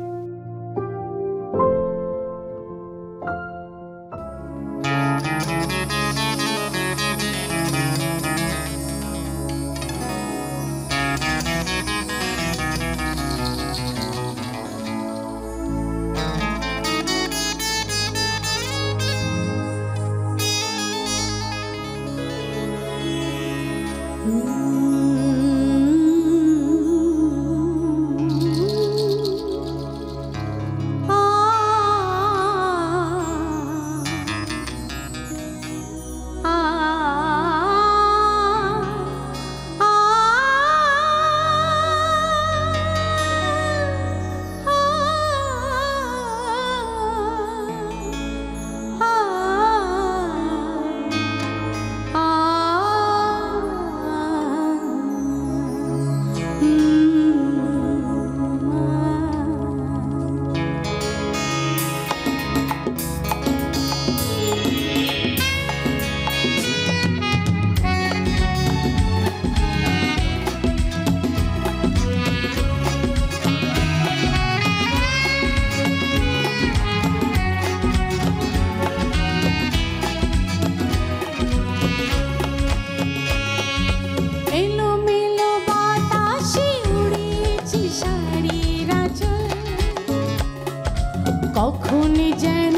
কখন যেন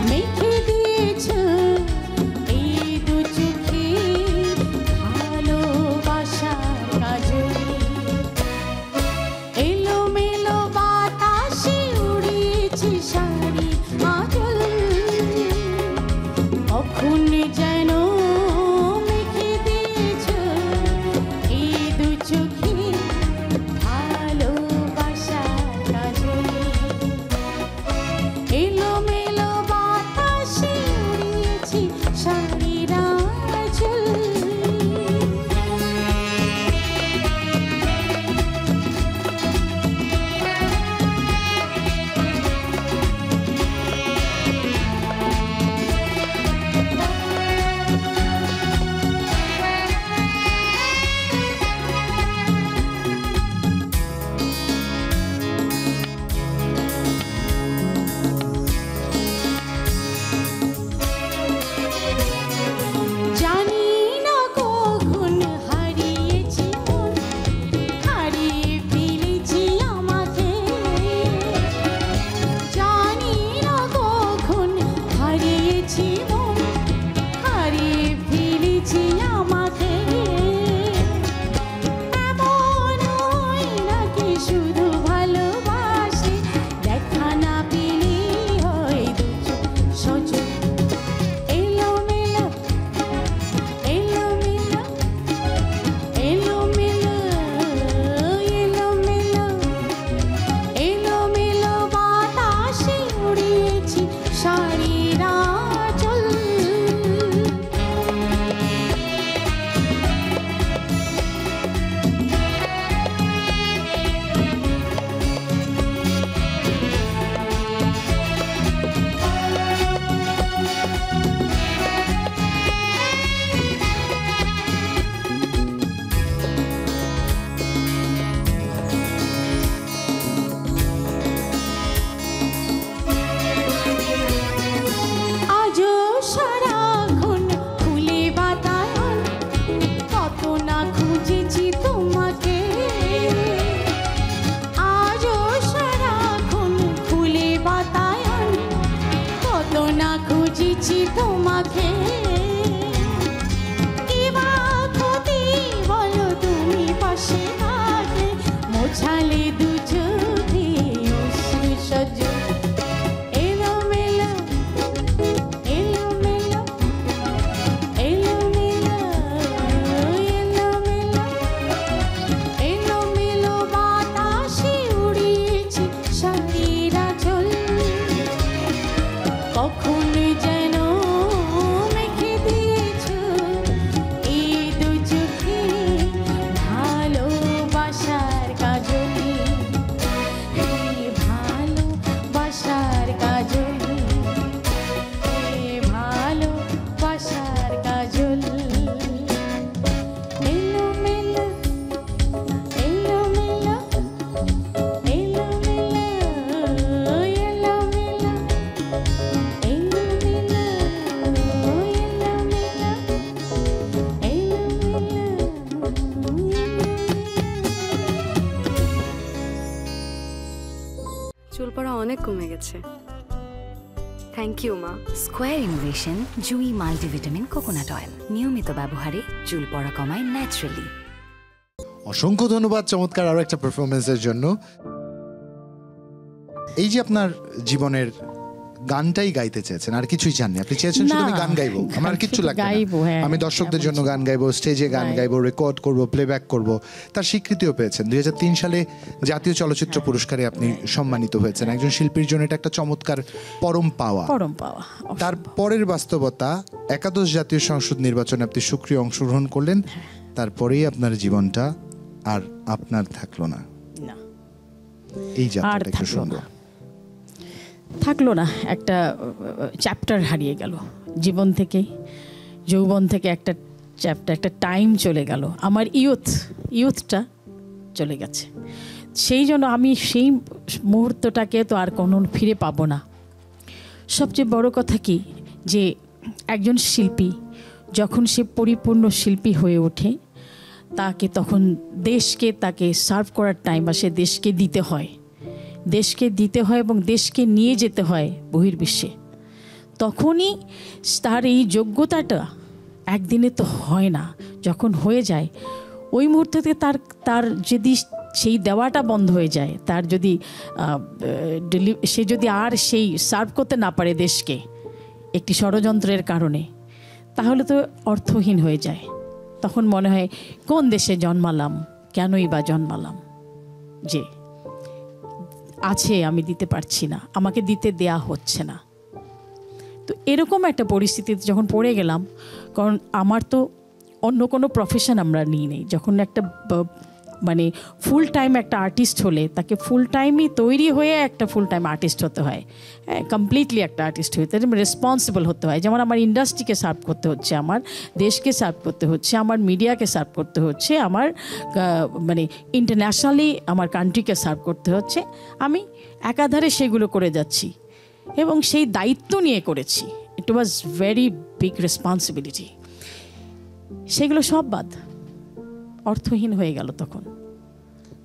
মেখে দিয়েছ এই দু চোখে ভালোবাসার কাজল। এলোমেলো বাতাসে উড়িয়েছে শাড়ি আঁচল, কখন যেন মেখে দিয়েছ এই দু চোখে ভালোবাসার কাজল। এলোমেলো বাতাসে উড়িয়েছে শাড়ির আঁচল। তোমাকে কি বা ক্ষতি বলো তুমি পাশে থাকলে মোছালে দু চোখে অশ্রু সজল এলোমেলো এলোমেলো এলোমেলো এলোমেলো এলোমেলো বাতাসে উড়িয়েছে শান্তির আঁচল কখন যেন মেখে দিয়েছ এই দু চোখে ভালোবাসার কাজল ভালোবাসার কাজল ভালোবাসার কাজল এলোমেলো এলোমেলো এলোমেলো চুল পড়া অনেক কমে গেছে। থ্যাংক ইউ মা। স্কোয়ার ইনোভেশন জুই মাল্টিভিটামিন কোকোনাট অয়েল নিয়মিত ব্যবহারে চুল পড়া কমায় ন্যাচারালি। অসংখ্য ধন্যবাদ চমৎকার আরো একটা পারফরমেন্সের জন্য। এই যে আপনার জীবনের গানটাই গাইতে চেয়েছেন, আর কিছুই চাননি, আপনি চেয়েছেন শুধু আমি গান গাইবো, আমার আর কিচ্ছু লাগবে গাইবো, না, হ্যাঁ, আমি দর্শকদের জন্য গান গাইবো, স্টেজে গান গাইবো, রেকর্ড করব, প্লেব্যাক করব। তার স্বীকৃতিও পেয়েছেন। 2003 সালে জাতীয় চলচ্চিত্র পুরস্কারে আপনি সম্মানিত হয়েছেন। একজন শিল্পীর জন্য এটা একটা চমৎকার পরম পাওয়া। তার পরের বাস্তবতা, একাদশ জাতীয় সংসদ নির্বাচনে আপনি সক্রিয় অংশগ্রহণ করলেন, তারপরেই আপনার জীবনটা আর আপনার থাকলো না। এই যাত্রাটা একটু সুন্দর থাকলো না, একটা চ্যাপ্টার হারিয়ে গেল জীবন থেকে, যৌবন থেকে একটা চ্যাপ্টার, একটা টাইম চলে গেল, আমার ইয়ুথটা চলে গেছে। সেই জন্য আমি সেই মুহূর্তটাকে তো আর কোনো ফিরে পাবো না। সবচেয়ে বড় কথা কি, যে একজন শিল্পী যখন সে পরিপূর্ণ শিল্পী হয়ে ওঠে, তাকে তখন দেশকে তাকে সার্ভ করার টাইম আসে, দেশকে দিতে হয় এবং দেশকে নিয়ে যেতে হয় বহির্বিশ্বে। তখনই তার এই যোগ্যতাটা একদিনে তো হয় না, যখন হয়ে যায় ওই মুহূর্তে তার যদি সেই দেওয়াটা বন্ধ হয়ে যায়, তার যদি সে যদি আর সেই সার্ভ করতে না পারে দেশকে একটি ষড়যন্ত্রের কারণে, তাহলে তো অর্থহীন হয়ে যায়। তখন মনে হয় কোন দেশে জন্মালাম, কেনই বা জন্মালাম, যে আছে আমি দিতে পারছি না, আমাকে দিতে দেয়া হচ্ছে না। তো এরকম একটা পরিস্থিতিতে যখন পড়ে গেলাম, কারণ আমার তো অন্য কোনো প্রফেশন আমরা নিই নেই। যখন একটা মানে ফুল টাইম একটা আর্টিস্ট হলে তাকে ফুল টাইমই তৈরি হয়ে একটা ফুল টাইম আর্টিস্ট হতে হয়, হ্যাঁ, কমপ্লিটলি একটা আর্টিস্ট হতে রেসপন্সিবল হতে হয়। যেমন আমার ইন্ডাস্ট্রিকে সার্ভ করতে হচ্ছে, আমার দেশকে সার্ভ করতে হচ্ছে, আমার মিডিয়াকে সার্ভ করতে হচ্ছে, আমার মানে ইন্টারন্যাশনালি আমার কান্ট্রিকে সার্ভ করতে হচ্ছে। আমি একাধারে সেগুলো করে যাচ্ছি এবং সেই দায়িত্ব নিয়ে করেছি। ইট ওয়াজ ভেরি বিগ রেসপন্সিবিলিটি। সেগুলো সব বাদ, অর্থহীন হয়ে গেল তখন।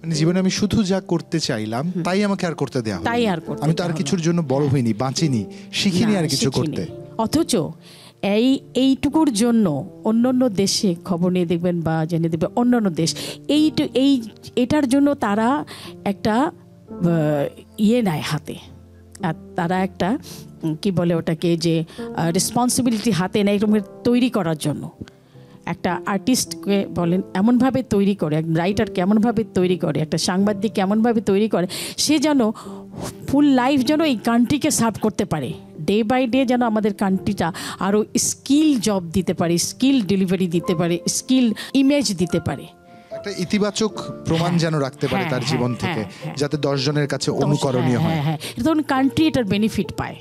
মানে জীবনে আমি শুধু যা করতে চাইলাম তাই আমাকে আর করতে দেয়া হলো, তাই আর করতে আমি তো আর কিছুর জন্য বড় হইনি, বাঁচিনি, শিখিনি আর কিছু করতে। অথচ এইটুকুর জন্য অন্যান্য দেশে খবর নিয়ে দেখবেন বা জেনে দেখবেন, অন্যান্য দেশ এটার জন্য তারা একটা ইয়ে নেয় হাতে, আর তারা একটা কি বলে ওটাকে, যে রেসপন্সিবিলিটি হাতে নেয় এরকম তৈরি করার জন্য। একটা আর্টিস্টকে বলেন এমনভাবে তৈরি করে, এক রাইটারকে এমনভাবে তৈরি করে, একটা সাংবাদিক এমনভাবে তৈরি করে, সে যেন ফুল লাইফ যেন এই কান্ট্রিকে সার্ভ করতে পারে, ডে বাই ডে যেন আমাদের কান্ট্রিটা আরও স্কিল জব দিতে পারে, স্কিল ডেলিভারি দিতে পারে, স্কিল ইমেজ দিতে পারে, একটা ইতিবাচক প্রমাণ যেন রাখতে পারে তার জীবন থেকে, যাতে 10 জনের কাছে অনুকরণীয় হয়। তখন কান্ট্রি এটার বেনিফিট পায়,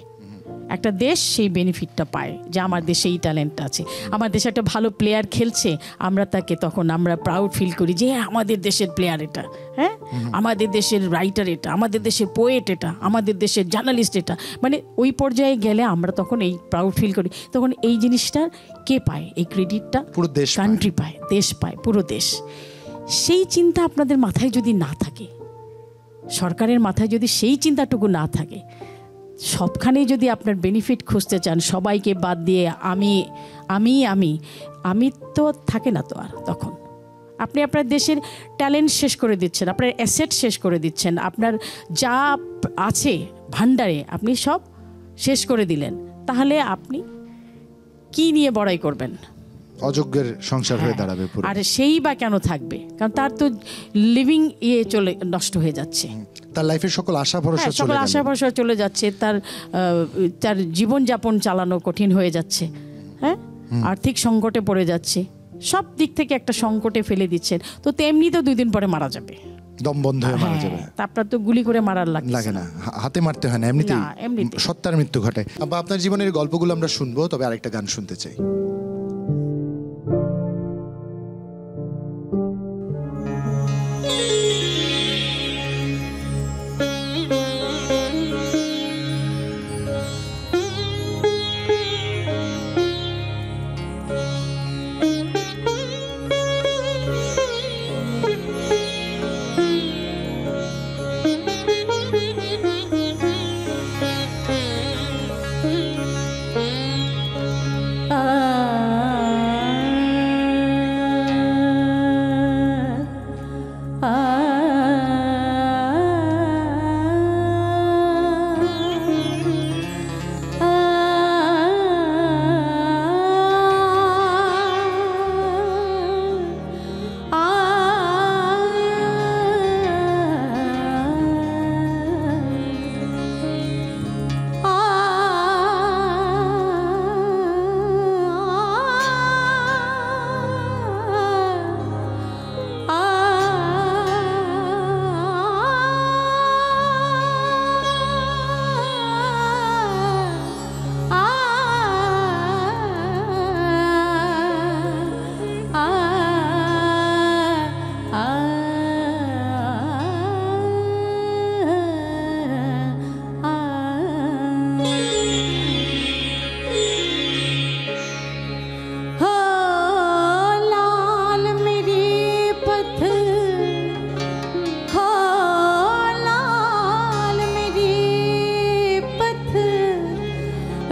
একটা দেশ সেই বেনিফিটটা পায় যে আমার দেশে এই ট্যালেন্টটা আছে, আমার দেশে একটা ভালো প্লেয়ার খেলছে, আমরা তাকে তখন আমরা প্রাউড ফিল করি যে আমাদের দেশের প্লেয়ার এটা, হ্যাঁ, আমাদের দেশের রাইটার এটা, আমাদের দেশের পোয়েট এটা, আমাদের দেশের জার্নালিস্ট এটা। মানে ওই পর্যায়ে গেলে আমরা তখন এই প্রাউড ফিল করি। তখন এই জিনিসটা কে পায়? এই ক্রেডিটটা পুরো দেশ, কান্ট্রি পায়, দেশ পায়, পুরো দেশ। সেই চিন্তা আপনাদের মাথায় যদি না থাকে, সরকারের মাথায় যদি সেই চিন্তাটুকু না থাকে, সবখানেই যদি আপনার বেনিফিট খুঁজতে চান, সবাইকে বাদ দিয়ে আমি আমি আমি আমি তো থাকে না তো আর তখন। আপনি আপনার দেশের ট্যালেন্ট শেষ করে দিচ্ছেন, আপনার অ্যাসেট শেষ করে দিচ্ছেন, আপনার যা আছে ভান্ডারে আপনি সব শেষ করে দিলেন। তাহলে আপনি কি নিয়ে বড়াই করবেন? অযোগ্যের সংসার হয়ে দাঁড়াবে পুরো। আর সেই বা কেন থাকবে? কারণ তার তো লিভিং চলে নষ্ট হয়ে যাচ্ছে, তার লাইফের সকল আশা ভরসা চলে সকল গেল। আশা ভরসা চলে যাচ্ছে, তার জীবনযাপন চালানো কঠিন হয়ে যাচ্ছে, হ্যাঁ, আর্থিক সংকটে পড়ে যাচ্ছে, সব দিক থেকে একটা সংকটে ফেলে দিচ্ছেন। তো তেমনি তো 2 দিন পরে মারা যাবে, দম বন্ধ হয়ে মারা যাবে। তা আপনার তো গুলি করে মারার লাগে না, হাতে মারতে হয় না, এমনিতেই না, এমনিতেই। সত্তার মৃত্যু ঘটে। আব্বা, আপনার জীবনের গল্পগুলো আমরা শুনবো, তবে আরেকটা গান শুনতে চাই।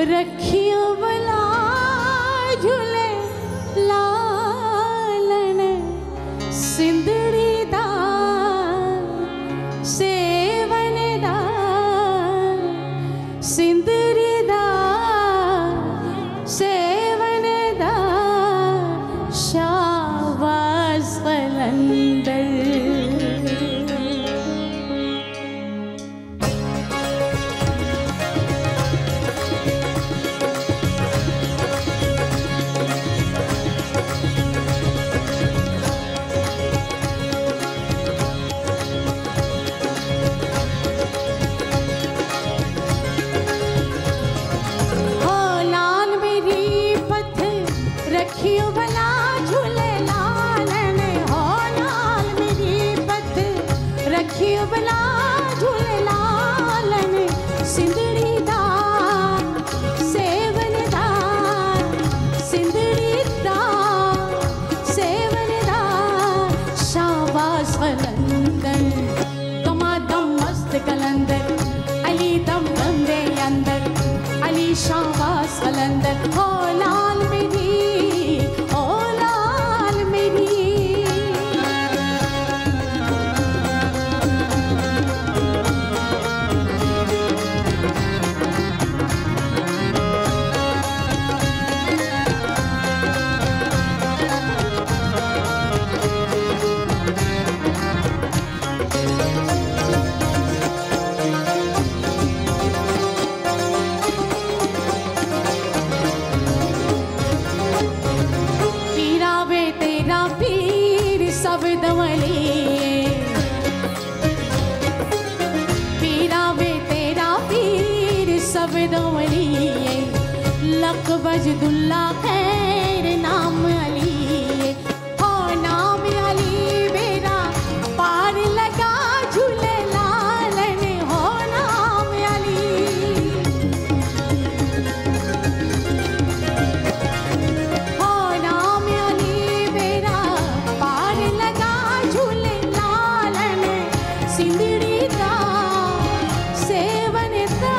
रखियो बला झूले लालन सिंदड़ी दा सेवन दा सिंदड़ी दा सेवन दा शाबाश कलंदर रखियो भला झूले लालन हो लाल मेरी पथ रखियो भला झूले लालन सिंदड़ी दा सेवन दा सिंदड़ी दा सेवन दा शाबाश कलंदर कमा दम मस्त कलंदर अली दम बंदे अंदर अली शाबाश कलंदर हो लाल मेरी बजदुल्ला खैर नाम अली हो नाम अली बेरा पार लगा झूले लालन हो नाम अली हो नाम अली बेरा पार लगा झूले लालन सिंदड़ी दा सेवन दा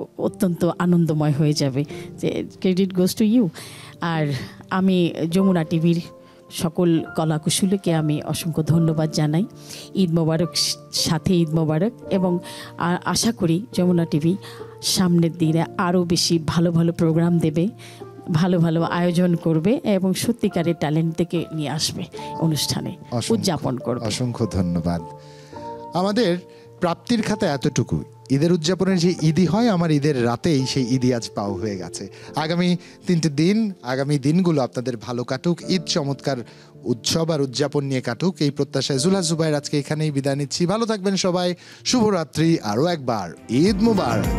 অত্যন্ত আনন্দময় হয়ে যাবে, যে ক্রেডিট গোজ টু ইউ। আর আমি যমুনা টিভির সকল কলাকুশলীকে আমি অসংখ্য ধন্যবাদ জানাই। ঈদ মোবারক, সাথে ঈদ মোবারক, এবং আশা করি যমুনা টিভি সামনের দিনে আরও বেশি ভালো ভালো প্রোগ্রাম দেবে, ভালো ভালো আয়োজন করবে এবং সত্যিকারের ট্যালেন্ট থেকে নিয়ে আসবে অনুষ্ঠানে, উদযাপন করবে। অসংখ্য ধন্যবাদ। আমাদের প্রাপ্তির খাতা এতটুকু, ঈদের উদযাপনের যে ঈদই হয়, আমার ঈদের রাতেই সেই ঈদই আজ পাও হয়ে গেছে। আগামী 3টে দিন, আগামী দিনগুলো আপনাদের ভালো কাটুক, ঈদ চমৎকার উৎসব আর উদযাপন নিয়ে কাটুক, এই প্রত্যাশায় জুলহাস জুবায়ের আজকে এখানেই বিদায় নিচ্ছি। ভালো থাকবেন সবাই, শুভরাত্রি, আরও একবার ঈদ মোবারক।